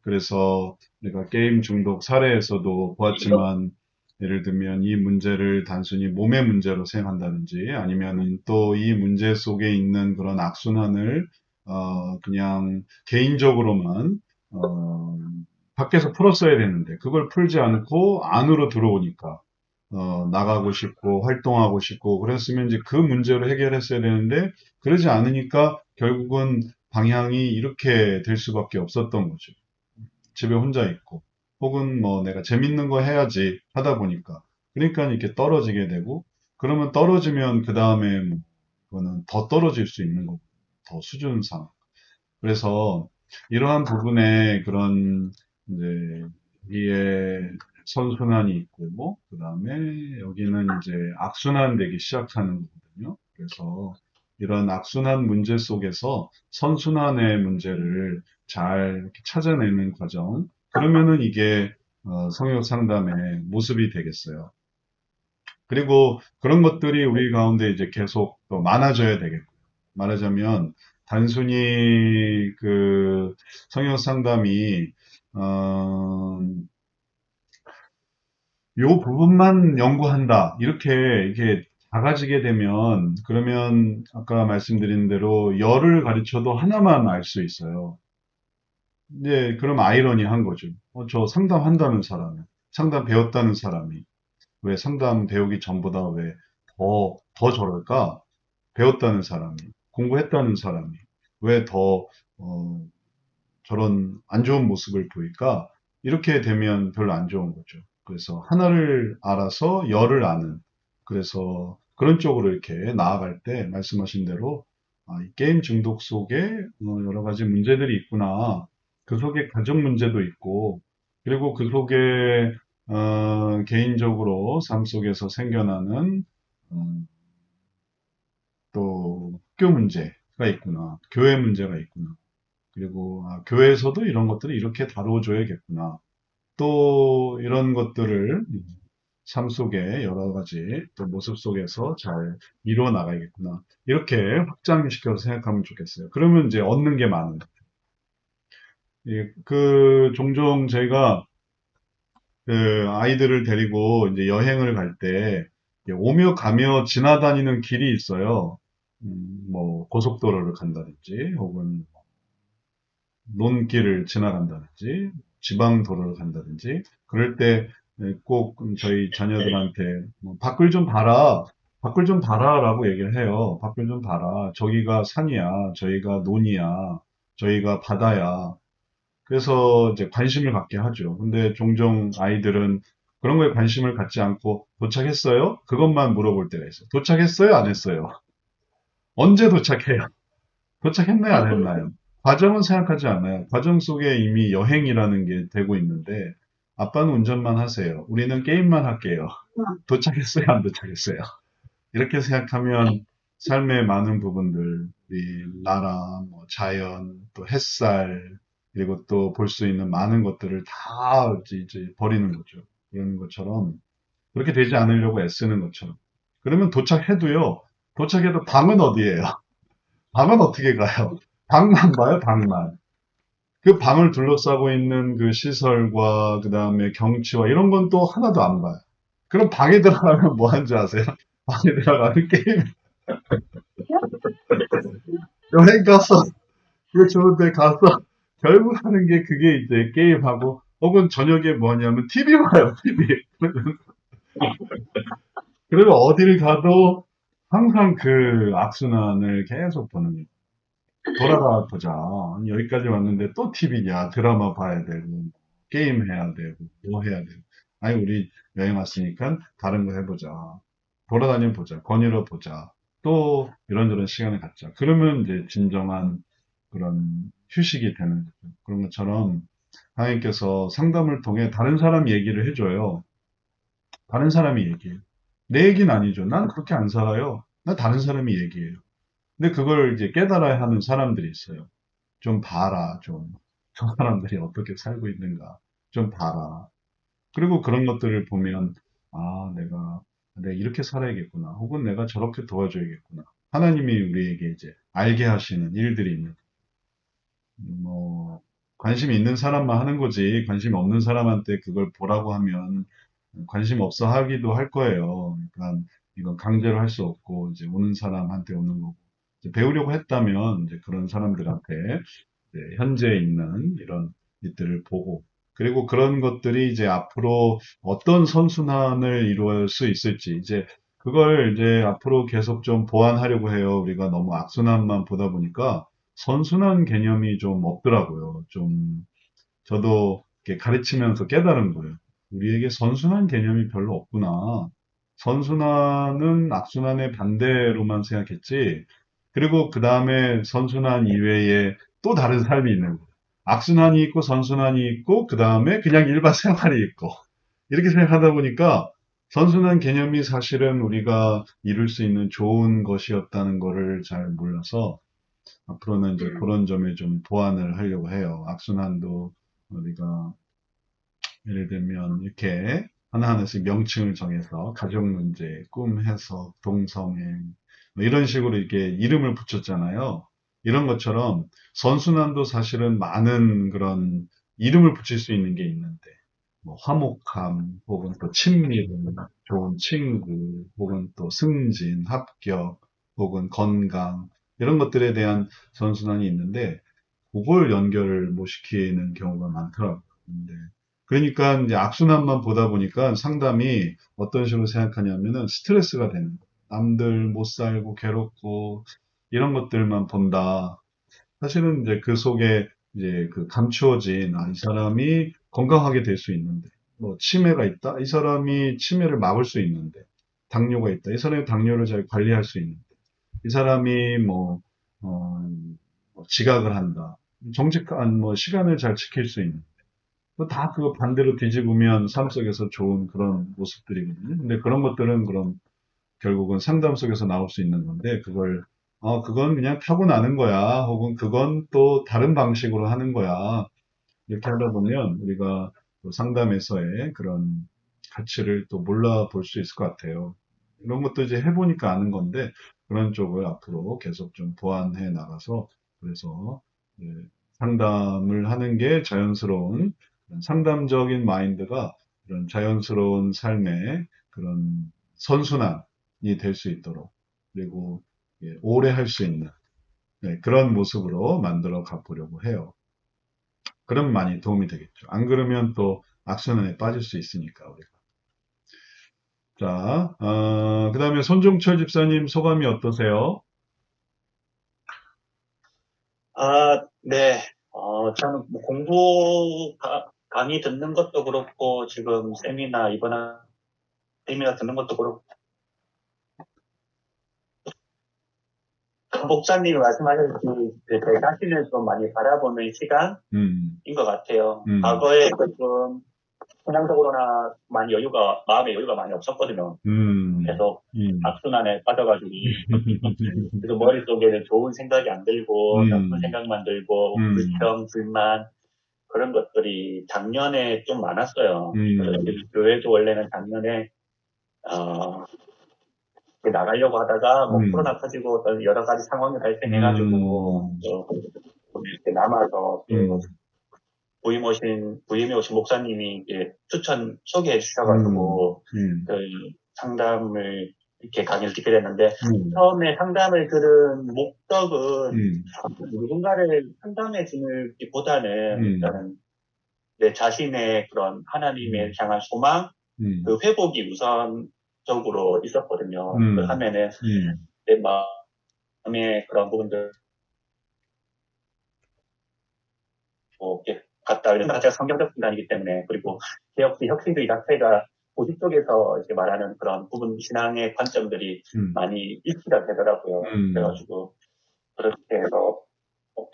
그래서 우리가 게임 중독 사례에서도 보았지만 예를 들면 이 문제를 단순히 몸의 문제로 생각한다든지 아니면은 또 이 문제 속에 있는 그런 악순환을 그냥 개인적으로만 어, 밖에서 풀었어야 되는데 그걸 풀지 않고 안으로 들어오니까 나가고 싶고 활동하고 싶고 그랬으면 이제 그 문제로 해결했어야 되는데 그러지 않으니까 결국은 방향이 이렇게 될 수밖에 없었던 거죠. 집에 혼자 있고 혹은 뭐 내가 재밌는 거 해야지 하다 보니까 그러니까 이렇게 떨어지게 되고 그러면 떨어지면 그 다음에 뭐 그거는 더 떨어질 수 있는 거고 더 수준상 그래서 이러한 부분에 그런 이제 이에 선순환이 있고 뭐 그다음에 여기는 이제 악순환 되기 시작하는 거거든요. 그래서 이런 악순환 문제 속에서 선순환의 문제를 잘 이렇게 찾아내는 과정. 그러면은 이게 성역 상담의 모습이 되겠어요. 그리고 그런 것들이 우리 가운데 이제 계속 또 많아져야 되겠고 말하자면 단순히 그 성역 상담이 어, 요 부분만 연구한다 이렇게 이게 작아지게 되면 그러면 아까 말씀드린 대로 열을 가르쳐도 하나만 알 수 있어요. 이제 그럼 아이러니한 거죠. 저 상담한다는 사람이 상담 배웠다는 사람이 왜 상담 배우기 전보다 왜 더 저럴까? 배웠다는 사람이, 공부했다는 사람이 왜 더 저런 안 좋은 모습을 보일까? 이렇게 되면 별로 안 좋은 거죠. 그래서 하나를 알아서 열을 아는 그래서 그런 쪽으로 이렇게 나아갈 때 말씀하신 대로 이 게임 중독 속에 여러 가지 문제들이 있구나. 그 속에 가정 문제도 있고 그리고 그 속에 개인적으로 삶 속에서 생겨나는 음, 또 학교 문제가 있구나. 교회 문제가 있구나. 그리고 교회에서도 이런 것들을 이렇게 다뤄줘야겠구나. 또 이런 것들을 삶 속에 여러 가지 또 모습 속에서 잘 이루어 나가야겠구나. 이렇게 확장시켜서 생각하면 좋겠어요. 그러면 이제 얻는 게 많은. 예, 그 종종 제가 그 아이들을 데리고 이제 여행을 갈 때 오며 가며 지나다니는 길이 있어요. 뭐 고속도로를 간다든지 혹은 논길을 지나간다든지 지방 도로를 간다든지 그럴 때 꼭 저희 자녀들한테 뭐 밖을 좀 봐라. 밖을 좀 봐라라고 얘기를 해요. 밖을 좀 봐라. 저기가 산이야. 저기가 논이야. 저기가 바다야. 그래서 이제 관심을 갖게 하죠. 근데 종종 아이들은 그런 거에 관심을 갖지 않고 도착했어요? 그것만 물어볼 때가 있어요. 도착했어요? 안 했어요? 언제 도착해요? 도착했나요? 안 했나요? 과정은 생각하지 않아요. 과정 속에 이미 여행이라는 게 되고 있는데 아빠는 운전만 하세요. 우리는 게임만 할게요. 도착했어요? 안 도착했어요? 이렇게 생각하면 삶의 많은 부분들, 이 나라, 뭐 자연, 또 햇살, 그리고 또 볼 수 있는 많은 것들을 다 이제 버리는 거죠. 그런 것처럼 그렇게 되지 않으려고 애쓰는 것처럼. 그러면 도착해도요. 도착해도 방은 어디예요? 방은 어떻게 가요? 방만 봐요, 방만. 그 방을 둘러싸고 있는 그 시설과 그 다음에 경치와 이런 건 또 하나도 안 봐요. 그럼 방에 들어가면 뭐 하는 줄 아세요? 방에 들어가면 게임, 여행 가서, 그 좋은데 가서, 결국 하는 게 그게 이제 게임하고, 혹은 저녁에 뭐냐면 TV 봐요, TV. 그리고 어디를 가도 항상 그 악순환을 계속 보는 거예요. 돌아가 보자. 여기까지 왔는데 또 TV냐, 드라마 봐야 되고, 게임 해야 되고, 뭐 해야 되고. 아니, 우리 여행 왔으니까 다른 거 해보자. 돌아다녀 보자. 거닐어 보자. 또 이런저런 시간을 갖자. 그러면 이제 진정한 그런 휴식이 되는 거죠. 그런 것처럼 하나님께서 상담을 통해 다른 사람 얘기를 해줘요. 다른 사람이 얘기해요. 내 얘기는 아니죠. 난 그렇게 안 살아요. 나 다른 사람이 얘기해요. 근데 그걸 이제 깨달아야 하는 사람들이 있어요. 좀 봐라, 좀. 저 사람들이 어떻게 살고 있는가. 좀 봐라. 그리고 그런 것들을 보면, 아, 내가 이렇게 살아야겠구나. 혹은 내가 저렇게 도와줘야겠구나. 하나님이 우리에게 이제 알게 하시는 일들이 있는, 뭐, 관심이 있는 사람만 하는 거지, 관심 없는 사람한테 그걸 보라고 하면, 관심 없어 하기도 할 거예요. 그러니까, 이건 강제로 할 수 없고, 이제 오는 사람한테 오는 거고. 이제 배우려고 했다면, 이제 그런 사람들한테, 이제 현재 있는 이런 일들을 보고, 그리고 그런 것들이 이제 앞으로 어떤 선순환을 이루을 수 있을지, 이제 그걸 이제 앞으로 계속 좀 보완하려고 해요. 우리가 너무 악순환만 보다 보니까 선순환 개념이 좀 없더라고요. 좀, 저도 이렇게 가르치면서 깨달은 거예요. 우리에게 선순환 개념이 별로 없구나. 선순환은 악순환의 반대로만 생각했지. 그리고 그 다음에 선순환 이외에 또 다른 삶이 있는 거예요. 악순환이 있고 선순환이 있고 그 다음에 그냥 일반 생활이 있고 이렇게 생각하다 보니까 선순환 개념이 사실은 우리가 이룰 수 있는 좋은 것이었다는 거를 잘 몰라서 앞으로는 이제 그런 점에 좀 보완을 하려고 해요. 악순환도 우리가 예를 들면 이렇게 하나하나씩 명칭을 정해서 가족 문제, 꿈 해석, 동성애 뭐 이런 식으로 이렇게 이름을 붙였잖아요. 이런 것처럼 선순환도 사실은 많은 그런 이름을 붙일 수 있는 게 있는데 뭐 화목함 혹은 또 친밀, 좋은 친구 혹은 또 승진, 합격 혹은 건강 이런 것들에 대한 선순환이 있는데 그걸 연결을 못 시키는 경우가 많더라고요. 근데 그러니까 이제 악순환만 보다 보니까 상담이 어떤 식으로 생각하냐면은 스트레스가 되는 거예요. 남들 못 살고 괴롭고 이런 것들만 본다. 사실은 이제 그 속에 이제 그 감추어진 이 사람이 건강하게 될 수 있는데 뭐 치매가 있다. 이 사람이 치매를 막을 수 있는데 당뇨가 있다. 이 사람이 당뇨를 잘 관리할 수 있는데 이 사람이 어, 뭐 지각을 한다. 정직한 뭐 시간을 잘 지킬 수 있는. 다 그거 반대로 뒤집으면 삶 속에서 좋은 그런 모습들이거든요. 근데 그런 것들은 그럼 결국은 상담 속에서 나올 수 있는 건데 그걸 그건 그냥 타고나는 거야. 혹은 그건 또 다른 방식으로 하는 거야. 이렇게 하다 보면 우리가 또 상담에서의 그런 가치를 또 몰라볼 수 있을 것 같아요. 이런 것도 이제 해보니까 아는 건데 그런 쪽을 앞으로 계속 좀 보완해 나가서 그래서 예, 상담을 하는 게 자연스러운 그런 상담적인 마인드가 그런 자연스러운 삶의 그런 선순환이 될 수 있도록 그리고 오래 할 수 있는 그런 모습으로 만들어 가보려고 해요. 그럼 많이 도움이 되겠죠. 안 그러면 또 악순환에 빠질 수 있으니까 우리가. 자, 그 다음에 손종철 집사님 소감이 어떠세요? 네. 저는 뭐 공부 강의 듣는 것도 그렇고, 지금 세미나 듣는 것도 그렇고, 목사님이 말씀하셨듯이 제 자신을 좀 많이 바라보는 시간인 음, 것 같아요. 음, 과거에 조금 신앙적으로나 마음의 여유가 많이 없었거든요. 음, 계속 음, 악순환에 빠져가지고, 그래서 머릿속에는 좋은 생각이 안 들고, 나쁜 음, 생각만 들고, 음, 불평, 불만, 그런 것들이 작년에 좀 많았어요. 그래서 음, 교회도 원래는 작년에, 어, 나가려고 하다가, 뭐, 음, 코로나 터지고 어떤 여러 가지 상황이 발생해가지고, 음, 이렇게 남아서, 음, 부임에 오신 목사님이 이제 소개해 음, 주셔가지고, 음, 그 상담을, 이렇게 강의를 듣게 됐는데, 음, 처음에 상담을 들은 목적은 음, 누군가를 상담해 주기보다는 음, 일단은 내 자신의 그런 하나님에 향한 소망, 음, 그 회복이 우선적으로 있었거든요. 그 음, 하면은 음, 내 마음의 그런 부분들, 뭐, 이렇게 갖다, 이런 자체가 성경적 분단이기 때문에, 그리고 혁신주의 자체가 고시 쪽에서 이제 말하는 그런 부분 신앙의 관점들이 음, 많이 일치가 되더라고요. 음, 그래가지고, 그렇게 해서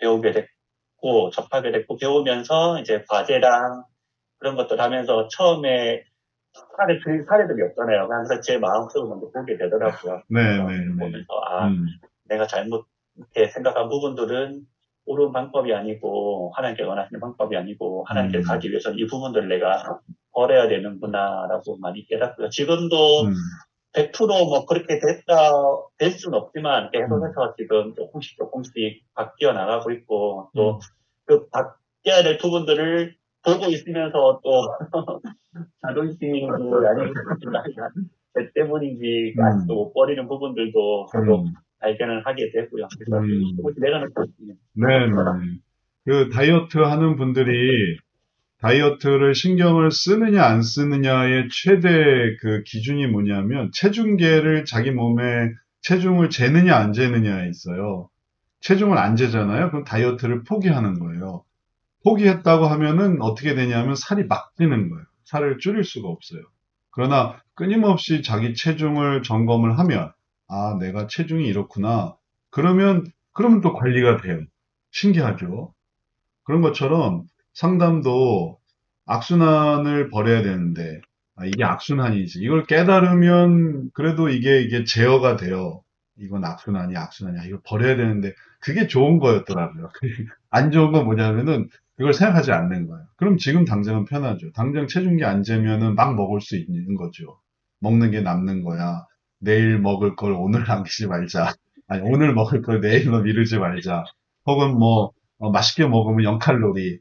배우게 됐고, 접하게 됐고, 배우면서 이제 과제랑 그런 것들 하면서 처음에 사례들이 없잖아요. 그래서 제 마음속을 먼저 보게 되더라고요. 네, 그래서 네, 네, 보면서, 음, 내가 잘못 이렇게 생각한 부분들은 옳은 방법이 아니고, 하나님께 원하시는 방법이 아니고, 하나님께 가기 위해서는 이 부분들을 내가 버려야 되는구나라고 많이 깨닫고요. 지금도 100% 그렇게 될 수는 없지만, 계속해서 지금 조금씩 바뀌어 나가고 있고, 또, 그 바뀌어야 될 부분들을 보고 있으면서 또, 자존심이 아니고, 그 때문인지, 아직도 못 버리는 부분들도 계속 발견을 하게 되고요. 그래서 조금씩 내려놓고 있습니다. 네, 네. 그 다이어트 하는 분들이 다이어트를 신경을 쓰느냐 안 쓰느냐의 최대 그 기준이 뭐냐면 체중계를 자기 몸에 체중을 재느냐 안 재느냐에 있어요. 체중을 안 재잖아요. 그럼 다이어트를 포기하는 거예요. 포기했다고 하면은 어떻게 되냐면 살이 막 찌는 거예요. 살을 줄일 수가 없어요. 그러나 끊임없이 자기 체중을 점검을 하면 아, 내가 체중이 이렇구나. 그러면 또 관리가 돼요. 신기하죠? 그런 것처럼 상담도 악순환을 벌여야 되는데, 아, 이게 악순환이지. 이걸 깨달으면 그래도 이게 제어가 돼요. 이건 악순환이야, 악순환이야. 이걸 버려야 되는데, 그게 좋은 거였더라고요. 안 좋은 건 뭐냐면은, 그걸 생각하지 않는 거예요. 그럼 지금 당장은 편하죠. 당장 체중계 안 재면은 막 먹을 수 있는 거죠. 먹는 게 남는 거야. 내일 먹을 걸 오늘 남기지 말자. 아니, 오늘 먹을 걸 내일로 미루지 말자. 혹은 맛있게 먹으면 0칼로리.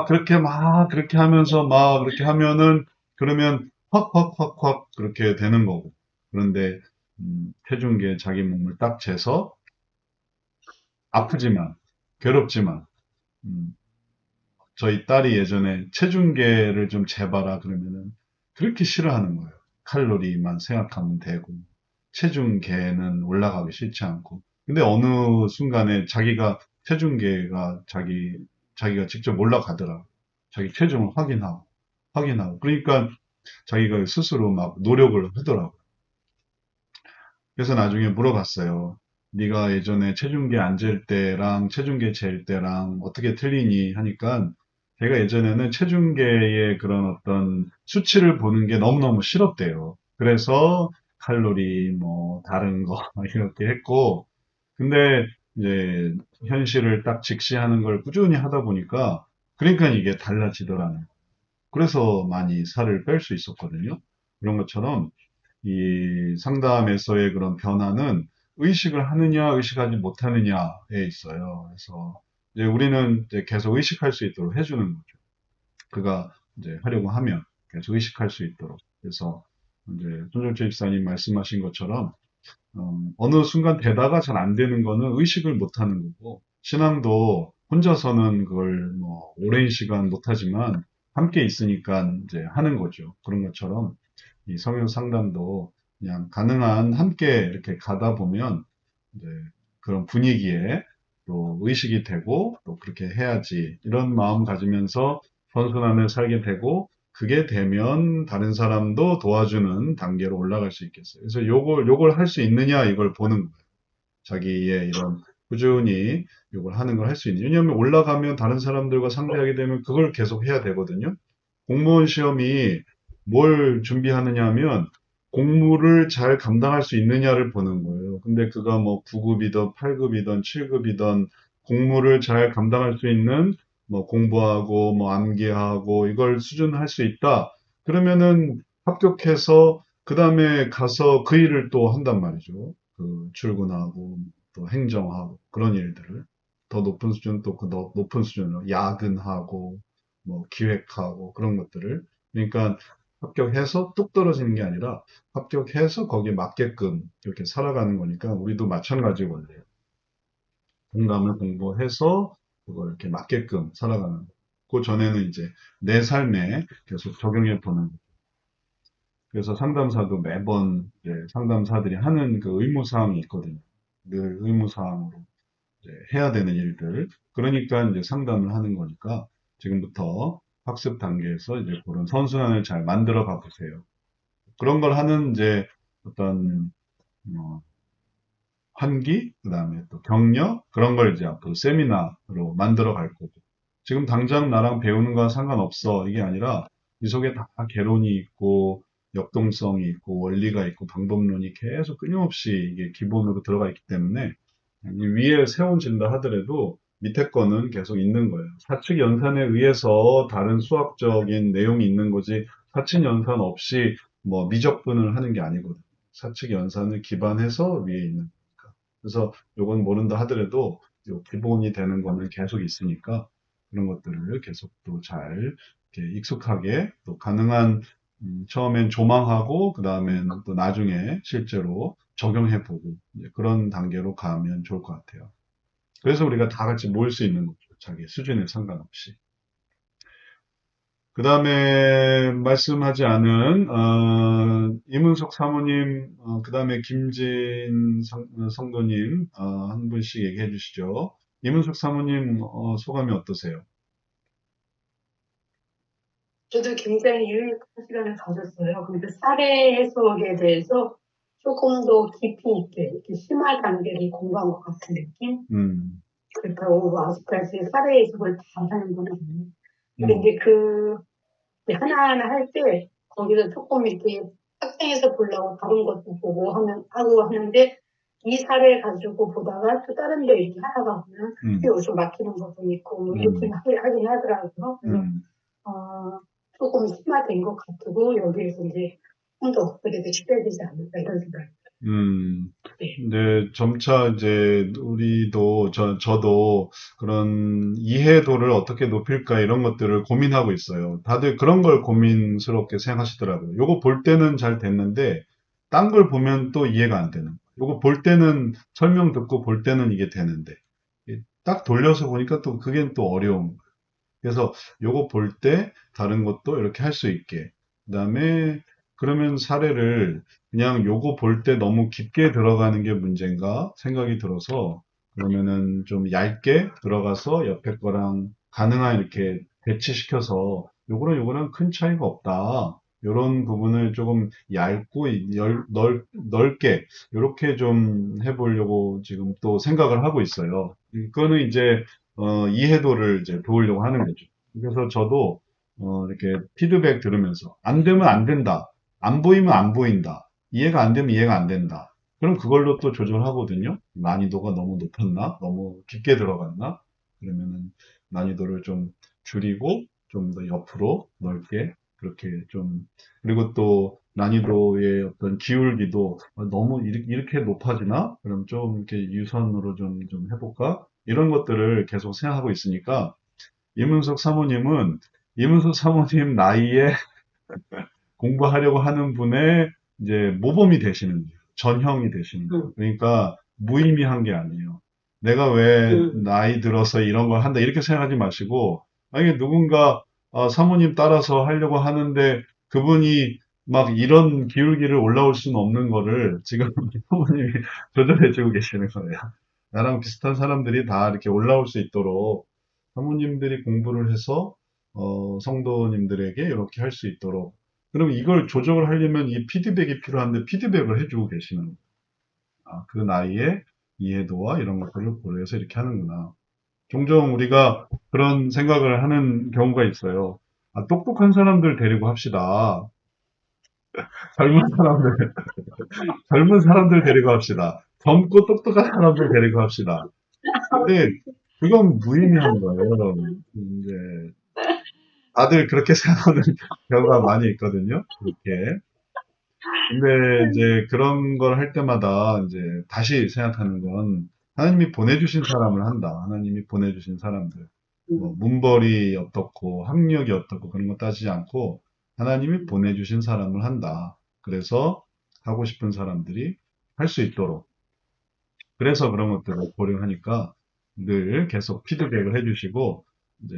그렇게 하면서 막 그렇게 하면은, 그러면 확 그렇게 되는 거고. 그런데, 체중계 자기 몸을 딱 재서, 아프지만, 괴롭지만, 음, 저희 딸이 예전에 체중계를 좀 재봐라 그러면은, 그렇게 싫어하는 거예요. 칼로리만 생각하면 되고, 체중계는 올라가기 싫지 않고. 근데 어느 순간에 체중계가 자기가 직접 올라가더라. 자기 체중을 확인하고. 그러니까 자기가 스스로 막 노력을 하더라고. 그래서 나중에 물어봤어요. 네가 예전에 체중계 안 잴 때랑 체중계 잴 때랑 어떻게 틀리니 하니까 제가 예전에는 체중계의 그런 어떤 수치를 보는 게 너무너무 싫었대요. 그래서 칼로리 다른 거 이렇게 했고 근데 이제 현실을 딱 직시하는 걸 꾸준히 하다 보니까 그러니까 이게 달라지더라는. 그래서 많이 살을 뺄 수 있었거든요. 그런 것처럼 이 상담에서의 그런 변화는 의식을 하느냐, 의식하지 못하느냐에 있어요. 그래서 이제 우리는 이제 계속 의식할 수 있도록 해주는 거죠. 그가 이제 하려고 하면 계속 의식할 수 있도록. 그래서 이제 손정철 집사님 말씀하신 것처럼 어느 순간 되다가 잘 안 되는 거는 의식을 못 하는 거고, 신앙도 혼자서는 그걸 오랜 시간 못 하지만 함께 있으니까 이제 하는 거죠. 그런 것처럼 이 성형 상담도 그냥 가능한 함께 이렇게 가다 보면 이제 그런 분위기에 또 의식이 되고 또 그렇게 해야지 이런 마음 가지면서 선순환을 살게 되고 그게 되면 다른 사람도 도와주는 단계로 올라갈 수 있겠어요. 그래서 요걸 할 수 있느냐 이걸 보는 거예요. 자기의 이런 꾸준히 요걸 하는 걸 할 수 있느냐. 왜냐하면 올라가면 다른 사람들과 상대하게 되면 그걸 계속 해야 되거든요. 공무원 시험이 뭘 준비하느냐 하면 공무를 잘 감당할 수 있느냐를 보는 거예요. 근데 그가 9급이든 8급이든 7급이든 공무를 잘 감당할 수 있는 공부하고 암기하고 이걸 수준할 수 있다. 그러면은 합격해서 그 다음에 가서 그 일을 또 한단 말이죠. 그 출근하고 또 행정하고 그런 일들을 더 높은 수준 또 그 높은 수준으로 야근하고 기획하고 그런 것들을 그러니까 합격해서 뚝 떨어지는 게 아니라 합격해서 거기에 맞게끔 이렇게 살아가는 거니까 우리도 마찬가지 원리예요. 공감을 공부해서 그걸 이렇게 맞게끔 살아가는 거. 그 전에는 이제 내 삶에 계속 적용해 보는. 그래서 상담사도 매번 이제 상담사들이 하는 그 의무사항이 있거든요. 늘 의무사항으로 이제 해야 되는 일들. 그러니까 이제 상담을 하는 거니까 지금부터 학습 단계에서 이제 그런 선순환을 잘 만들어 가 보세요. 그런 걸 하는 이제 어떤 환기, 그 다음에 또 격려 그런 걸 이제 앞으로 세미나로 만들어 갈 거고. 지금 당장 나랑 배우는 건 상관없어 이게 아니라 이 속에 다 개론이 있고 역동성이 있고 원리가 있고 방법론이 계속 끊임없이 이게 기본으로 들어가 있기 때문에 이 위에 세워진다 하더라도 밑에 거는 계속 있는 거예요. 사측 연산에 의해서 다른 수학적인 내용이 있는 거지 사측 연산 없이 뭐 미적분을 하는 게 아니거든요. 사측 연산을 기반해서 위에 있는 거니까. 그래서 요건 모른다 하더라도 요 기본이 되는 거는 계속 있으니까 그런 것들을 계속 또 잘 익숙하게 또 가능한 처음엔 조망하고 그 다음엔 또 나중에 실제로 적용해보고 그런 단계로 가면 좋을 것 같아요. 그래서 우리가 다 같이 모일 수 있는 거죠. 자기 수준에 상관없이. 그 다음에 말씀하지 않은 이문석 사모님, 그 다음에 김진 성도님 한 분씩 얘기해 주시죠. 이문석 사모님 소감이 어떠세요? 저도 굉장히 유익한 시간을 가졌어요. 근데 사례 해석에 대해서 조금 더 깊이 있게 이렇게 심화 단계를 공부한 것 같은 느낌? 음, 그렇다고 아직까지 사례 해석을 다 하는 건 아니에요. 근데 음, 이제 하나하나 할 때 거기서 조금 이렇게 학생에서 보려고 다른 것도 보고 하고 하는데 이 사례 가지고 보다가 또 다른 데 이렇게 하다가 보면 음, 여기서 막히는 부분이 있고 뭐 이렇게 음, 하긴 하더라고요. 그래서 음. 조금 심화된 것 같고 여기에서 이제 좀 더 업그레이드 시켜야 되지 않을까 이런 생각이 네. 근데 점차 이제 우리도 저도 그런 이해도를 어떻게 높일까 이런 것들을 고민하고 있어요. 다들 그런 걸 고민스럽게 생각하시더라고요. 요거 볼 때는 잘 됐는데 딴 걸 보면 또 이해가 안 되는. 요거 볼 때는 설명 듣고 볼 때는 이게 되는데 딱 돌려서 보니까 또 그게 또 어려운 거예요. 그래서 요거 볼 때 다른 것도 이렇게 할 수 있게. 그다음에 그러면 사례를 그냥 요거 볼 때 너무 깊게 들어가는 게 문제인가 생각이 들어서 그러면은 좀 얇게 들어가서 옆에 거랑 가능한 이렇게 배치시켜서 요거랑 큰 차이가 없다. 요런 부분을 조금 얇고 넓게 이렇게 좀 해보려고 지금 또 생각을 하고 있어요. 이거는 이제 이해도를 이제 도우려고 하는 거죠. 그래서 저도 이렇게 피드백 들으면서 안 되면 안 된다. 안 보이면 안 보인다. 이해가 안 되면 이해가 안 된다. 그럼 그걸로 또 조절하거든요. 난이도가 너무 높았나? 너무 깊게 들어갔나? 그러면은 난이도를 좀 줄이고 좀 더 옆으로 넓게 그렇게 좀 그리고 또 난이도의 어떤 기울기도 너무 이렇게 높아지나? 그럼 좀 이렇게 유선으로 좀 해볼까? 이런 것들을 계속 생각하고 있으니까 이문석 사모님은 이문석 사모님 나이에 공부하려고 하는 분의 이제 모범이 되시는 거예요. 전형이 되시는 거예요. 그러니까 무의미한 게 아니에요. 내가 왜 나이 들어서 이런 걸 한다 이렇게 생각하지 마시고 만약에 누군가 사모님 따라서 하려고 하는데 그분이 막 이런 기울기를 올라올 수는 없는 거를 지금 사모님이 조절해주고 계시는 거예요. 나랑 비슷한 사람들이 다 이렇게 올라올 수 있도록 사모님들이 공부를 해서 성도님들에게 이렇게 할 수 있도록 그럼 이걸 조정을 하려면 이 피드백이 필요한데 피드백을 해주고 계시는 거예요. 그 나이에 이해도와 이런 것들을 고려해서 이렇게 하는구나. 종종 우리가 그런 생각을 하는 경우가 있어요. 똑똑한 사람들 데리고 합시다. 젊은 사람들, 젊은 사람들 데리고 합시다. 젊고 똑똑한 사람들 데리고 합시다. 근데 그건 무의미한 거예요. 이제 다들 그렇게 생각하는 경우가 많이 있거든요. 그렇게. 근데 이제 그런 걸 할 때마다 이제 다시 생각하는 건 하나님이 보내주신 사람을 한다. 하나님이 보내주신 사람들. 뭐 문벌이 어떻고 학력이 어떻고 그런 거 따지지 않고 하나님이 보내주신 사람을 한다. 그래서 하고 싶은 사람들이 할 수 있도록. 그래서 그런 것들을 고려하니까 늘 계속 피드백을 해주시고 이제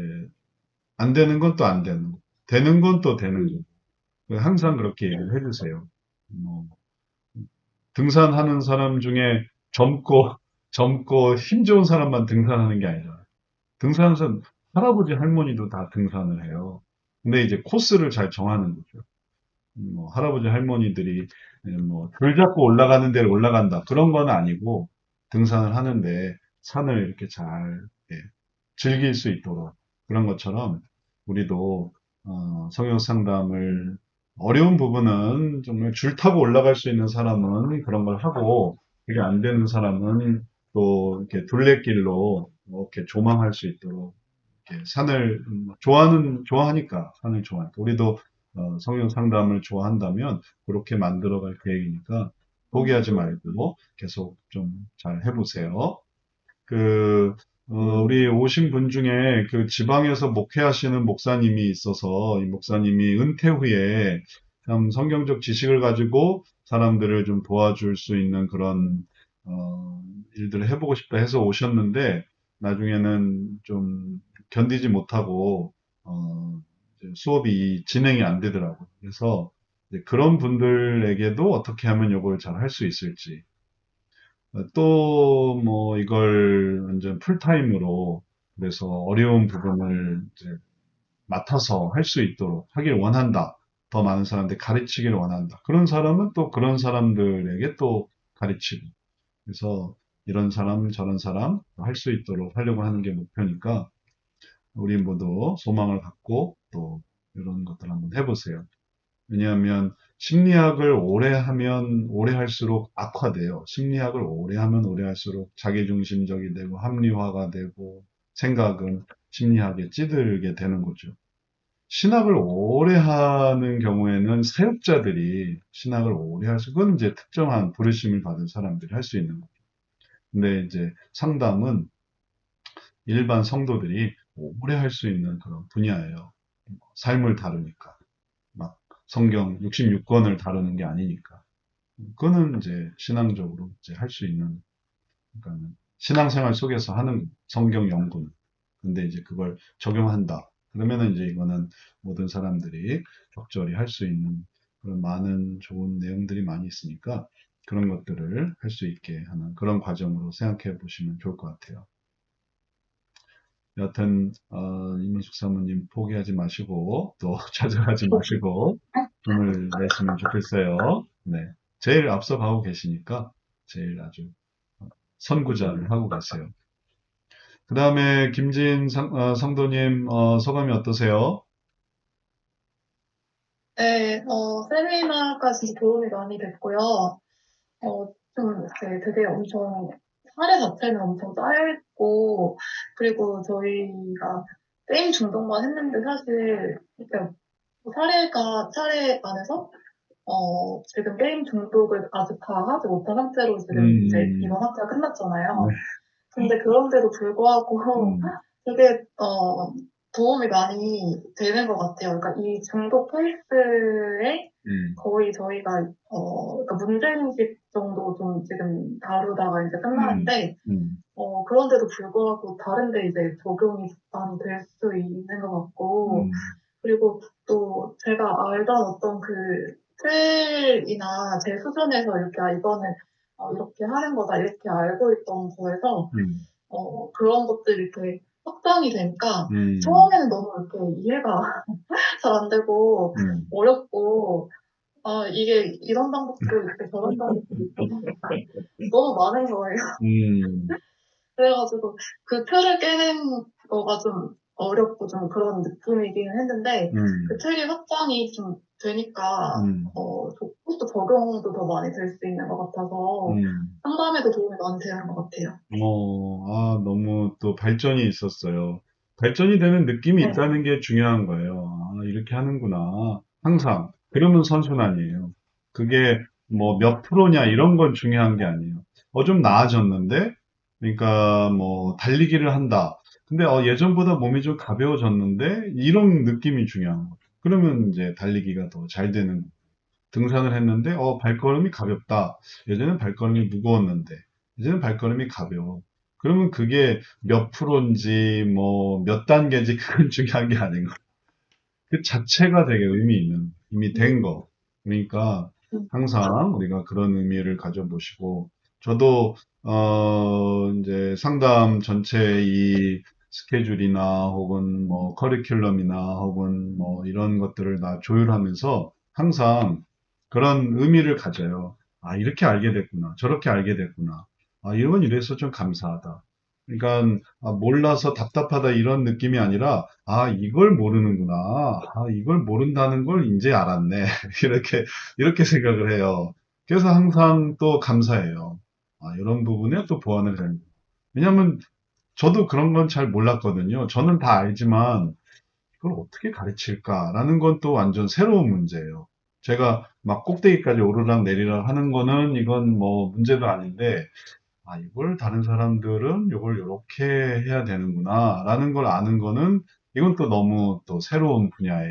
안 되는 건 또 안 되는 거. 되는 건 또 되는 거. 항상 그렇게 얘기를 해주세요. 뭐 등산하는 사람 중에 젊고 힘 좋은 사람만 등산하는 게 아니잖아요. 등산하는 사람, 할아버지 할머니도 다 등산을 해요. 근데 이제 코스를 잘 정하는 거죠. 뭐 할아버지 할머니들이 줄 잡고 올라가는 데를 올라간다. 그런 건 아니고 등산을 하는데 산을 이렇게 잘 즐길 수 있도록 그런 것처럼 우리도 성역 상담을 어려운 부분은 정말 줄 타고 올라갈 수 있는 사람은 그런 걸 하고 그게 안 되는 사람은 또 이렇게 둘레길로 이렇게 조망할 수 있도록 이렇게 산을 좋아하니까 산을 좋아하니까 우리도 성경 상담을 좋아한다면 그렇게 만들어갈 계획이니까 포기하지 말고 계속 좀 잘 해보세요. 그 우리 오신 분 중에 그 지방에서 목회하시는 목사님이 있어서 이 목사님이 은퇴 후에 참 성경적 지식을 가지고 사람들을 좀 도와줄 수 있는 그런 일들을 해보고 싶다 해서 오셨는데 나중에는 좀 견디지 못하고 이제 수업이 진행이 안 되더라고요. 그래서 이제 그런 분들에게도 어떻게 하면 이걸 잘 할 수 있을지 또 뭐 이걸 완전 풀타임으로 그래서 어려운 부분을 이제 맡아서 할 수 있도록 하길 원한다. 더 많은 사람들 가르치기를 원한다. 그런 사람은 또 그런 사람들에게 또 가르치고 그래서 이런 사람 저런 사람 할 수 있도록 하려고 하는 게 목표니까 우리 모두 소망을 갖고 또 이런 것들 한번 해보세요. 왜냐하면 심리학을 오래 하면 오래 할수록 악화돼요. 심리학을 오래 하면 오래 할수록 자기중심적이 되고 합리화가 되고 생각은 심리학에 찌들게 되는 거죠. 신학을 오래 하는 경우에는 사역자들이 신학을 오래 할 수, 그건 이제 특정한 부르심을 받은 사람들이 할 수 있는 거죠. 근데 이제 상담은 일반 성도들이 오래 할 수 있는 그런 분야예요. 삶을 다루니까. 막 성경 66권을 다루는 게 아니니까. 그거는 이제 신앙적으로 이제 할 수 있는, 그러니까 신앙생활 속에서 하는 성경 연구는. 근데 이제 그걸 적용한다. 그러면은 이제 이거는 모든 사람들이 적절히 할 수 있는 그런 많은 좋은 내용들이 많이 있으니까 그런 것들을 할 수 있게 하는 그런 과정으로 생각해 보시면 좋을 것 같아요. 여하튼 이문숙 사모님 포기하지 마시고 또 좌절하지 마시고 힘을 내시면 좋겠어요. 네, 제일 앞서 가고 계시니까 제일 아주 선구자를 하고 계세요. 그 다음에 김진 성도님 소감이 어떠세요? 네, 세미나까지 도움이 많이 됐고요. 좀 이렇게 되게 엄청, 사례 자체는 엄청 짧고, 그리고 저희가 게임 중독만 했는데 사실, 이렇게 사례 안에서, 지금 게임 중독을 아직 다 하지 못한 상태로 지금 이제 이번 학기가 끝났잖아요. 네. 근데 그런데도 불구하고 음, 되게, 도움이 많이 되는 것 같아요. 그러니까 이 중독 케이스에 거의 저희가, 그러니까 문제인식 정도 좀 지금 다루다가 이제 끝나는데, 그런데도 불구하고 다른데 이제 적용이 많이 될 수 있는 것 같고, 그리고 또 제가 알던 어떤 그 틀이나 제 수준에서 이렇게, 이거는 이렇게 하는 거다, 이렇게 알고 있던 거에서, 그런 것들이 이렇게 확장이 되니까, 처음에는 너무 이렇게 이해가 잘 안 되고, 어렵고, 이게 이런 방법도 있고, 저런 방법도 있고, 너무 많은 거예요. 그래가지고, 그 틀을 깨는 거가 좀 어렵고 좀 그런 느낌이긴 했는데, 그 틀이 확장이 좀 되니까, 또 적용도 더 많이 될 수 있는 것 같아서, 상담에도 도움이 많이 되는 것 같아요. 너무 또 발전이 있었어요. 발전이 되는 느낌이 네. 있다는 게 중요한 거예요. 아, 이렇게 하는구나. 항상. 그러면 선순환이에요. 그게 뭐 몇 프로냐 이런 건 중요한 게 아니에요. 좀 나아졌는데, 그러니까 뭐 달리기를 한다. 근데 예전보다 몸이 좀 가벼워졌는데 이런 느낌이 중요한 거죠. 그러면 이제 달리기가 더 잘 되는 거예요. 등산을 했는데 발걸음이 가볍다. 예전엔 발걸음이 무거웠는데 이제는 발걸음이 가벼워. 그러면 그게 몇 프로인지 뭐 몇 단계인지 그건 중요한 게 아닌 거. 그 자체가 되게 의미 있는 이미 된 거. 그러니까 항상 우리가 그런 의미를 가져보시고 저도 이제 상담 전체 이 스케줄이나 혹은 뭐 커리큘럼이나 혹은 뭐 이런 것들을 다 조율하면서 항상 그런 의미를 가져요. 아, 이렇게 알게 됐구나. 저렇게 알게 됐구나. 아, 이건 이래서 좀 감사하다. 그러니까 몰라서 답답하다 이런 느낌이 아니라 이걸 모르는구나. 이걸 모른다는 걸 이제 알았네. 이렇게 생각을 해요. 그래서 항상 또 감사해요. 이런 부분에 또 보완을 해요. 왜냐하면 저도 그런 건 잘 몰랐거든요. 저는 다 알지만 그걸 어떻게 가르칠까라는 건 또 완전 새로운 문제예요. 제가 막 꼭대기까지 오르락 내리락 하는 거는 이건 뭐 문제도 아닌데, 아, 이걸 다른 사람들은 이걸 이렇게 해야 되는구나라는 걸 아는 거는 이건 또 너무 또 새로운 분야의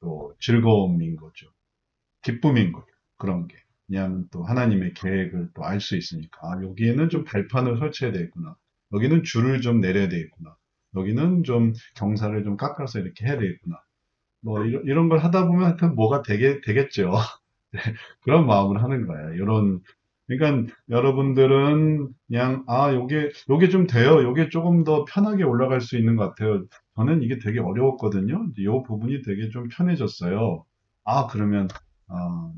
또 즐거움인 거죠. 기쁨인 거죠. 그런 게. 왜냐하면 또 하나님의 계획을 또 알 수 있으니까. 아, 여기에는 좀 발판을 설치해야 되겠구나. 여기는 줄을 좀 내려야 되겠구나. 여기는 좀 경사를 좀 깎아서 이렇게 해야 되겠구나. 뭐 이런 걸 하다 보면 하여튼 뭐가 되겠죠. 그런 마음을 하는 거예요. 그러니까 여러분들은 그냥, 아, 요게 좀 돼요. 요게 조금 더 편하게 올라갈 수 있는 것 같아요. 저는 이게 되게 어려웠거든요. 근데 요 부분이 되게 좀 편해졌어요. 아, 그러면, 아,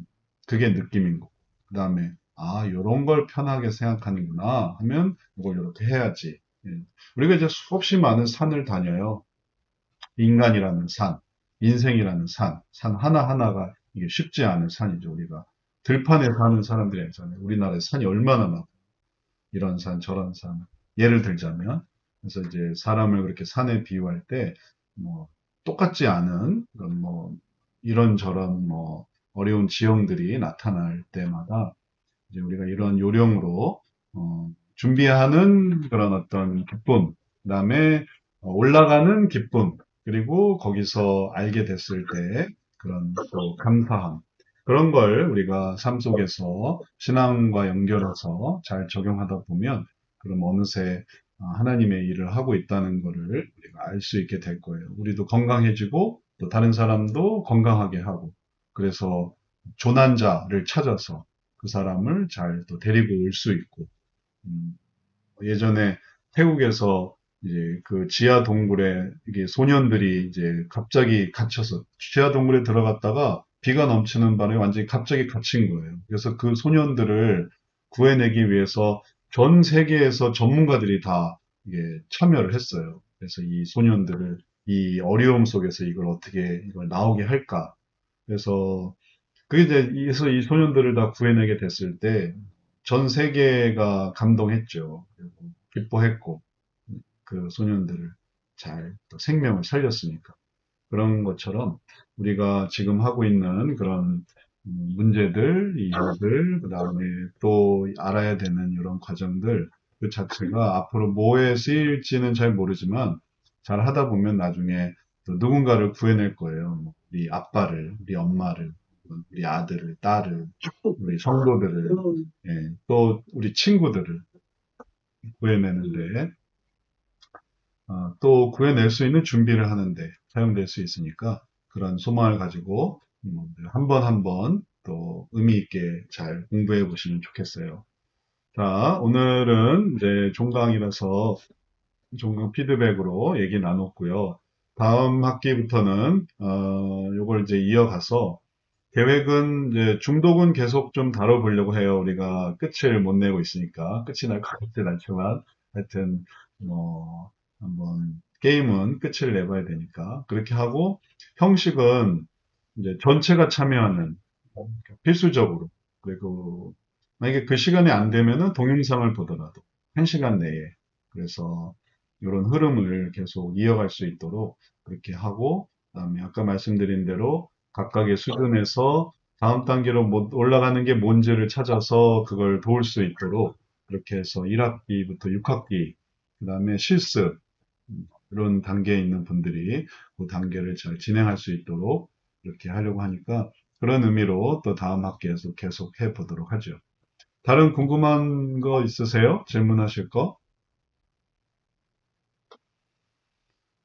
그게 느낌인 거고. 그 다음에, 아, 요런 걸 편하게 생각하는구나 하면 이걸 이렇게 해야지. 예. 우리가 이제 수없이 많은 산을 다녀요. 인간이라는 산, 인생이라는 산 하나하나가 이게 쉽지 않은 산이죠. 우리가 들판에 사는 사람들이 있잖아요. 우리나라에 산이 얼마나 많아. 이런 산, 저런 산. 예를 들자면, 그래서 이제 사람을 그렇게 산에 비유할 때, 뭐, 똑같지 않은, 그런 뭐, 이런저런 뭐, 어려운 지형들이 나타날 때마다, 이제 우리가 이런 요령으로, 준비하는 그런 어떤 기쁨, 그 다음에 올라가는 기쁨, 그리고 거기서 알게 됐을 때 그런 또 감사함, 그런 걸 우리가 삶 속에서 신앙과 연결해서 잘 적용하다 보면, 그럼 어느새 하나님의 일을 하고 있다는 것을 우리가 알 수 있게 될 거예요. 우리도 건강해지고, 또 다른 사람도 건강하게 하고, 그래서 조난자를 찾아서 그 사람을 잘 또 데리고 올 수 있고, 음, 예전에 태국에서 이제 그 지하 동굴에 이게 소년들이 이제 갑자기 갇혀서 지하 동굴에 들어갔다가 비가 넘치는 바람에 완전히 갑자기 갇힌 거예요. 그래서 그 소년들을 구해내기 위해서 전 세계에서 전문가들이 다 이게 참여를 했어요. 그래서 이 소년들을 이 어려움 속에서 이걸 어떻게 이걸 나오게 할까? 그래서 그게 이제 그래서 이 소년들을 다 구해내게 됐을 때 전 세계가 감동했죠. 그리고 기뻐했고 그 소년들을 잘 또 생명을 살렸으니까. 그런 것처럼 우리가 지금 하고 있는 그런 문제들, 이유들, 그다음에 또 알아야 되는 이런 과정들 그 자체가 앞으로 뭐에 쓰일지는 잘 모르지만 잘 하다 보면 나중에 또 누군가를 구해낼 거예요. 뭐 우리 아빠를, 우리 엄마를, 우리 아들을, 딸을, 우리 성도들을, 예, 또 우리 친구들을 구해내는데 또 구해낼 수 있는 준비를 하는데 사용될 수 있으니까 그런 소망을 가지고 한 번 한 번 또 의미 있게 잘 공부해 보시면 좋겠어요. 자, 오늘은 이제 종강이라서 종강 피드백으로 얘기 나눴고요. 다음 학기부터는 요걸 이제 이어가서 계획은 이제 중독은 계속 좀 다뤄보려고 해요. 우리가 끝을 못 내고 있으니까 끝이 날 것 같진 않지만 하여튼 뭐 한번 게임은 끝을 내봐야 되니까 그렇게 하고 형식은 이제 전체가 참여하는 필수적으로 그리고 만약에 그 시간이 안 되면은 동영상을 보더라도 1시간 내에 그래서 이런 흐름을 계속 이어갈 수 있도록 그렇게 하고 그다음에 아까 말씀드린 대로 각각의 수준에서 다음 단계로 올라가는 게 뭔지를 찾아서 그걸 도울 수 있도록 그렇게 해서 1학기부터 6학기 그다음에 실습 이런 단계에 있는 분들이 그 단계를 잘 진행할 수 있도록 이렇게 하려고 하니까 그런 의미로 또 다음 학기에서 계속 해 보도록 하죠. 다른 궁금한 거 있으세요? 질문하실 거?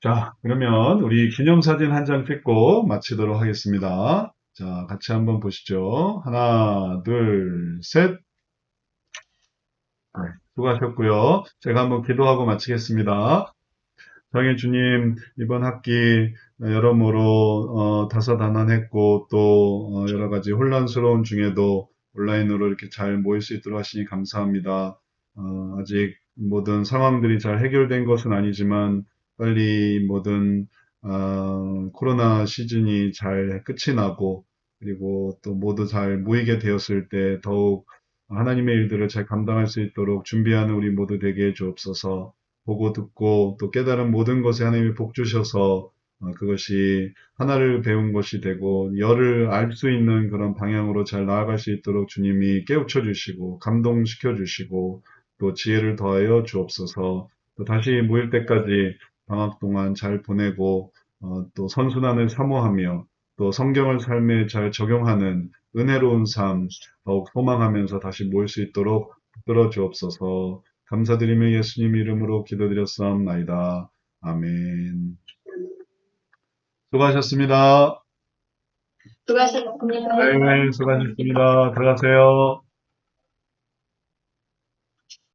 자, 그러면 우리 기념사진 한 장 찍고 마치도록 하겠습니다. 자, 같이 한번 보시죠. 하나, 둘, 셋. 네, 수고하셨고요. 제가 한번 기도하고 마치겠습니다. 사랑의 주님, 이번 학기 여러모로 다사다난했고 또 여러 가지 혼란스러운 중에도 온라인으로 이렇게 잘 모일 수 있도록 하시니 감사합니다. 아직 모든 상황들이 잘 해결된 것은 아니지만 빨리 모든 코로나 시즌이 잘 끝이 나고 그리고 또 모두 잘 모이게 되었을 때 더욱 하나님의 일들을 잘 감당할 수 있도록 준비하는 우리 모두 되게 해 주옵소서. 보고 듣고 또 깨달은 모든 것에 하나님이 복 주셔서 그것이 하나를 배운 것이 되고 열을 알 수 있는 그런 방향으로 잘 나아갈 수 있도록 주님이 깨우쳐 주시고 감동시켜 주시고 또 지혜를 더하여 주옵소서. 또 다시 모일 때까지 방학 동안 잘 보내고 또 선순환을 사모하며 또 성경을 삶에 잘 적용하는 은혜로운 삶 더욱 소망하면서 다시 모일 수 있도록 붙들어 주옵소서. 감사드리며 예수님 이름으로 기도드렸사옵나이다. 아멘. 수고하셨습니다. 수고하셨습니다. 네, 수고하셨습니다. 들어가세요.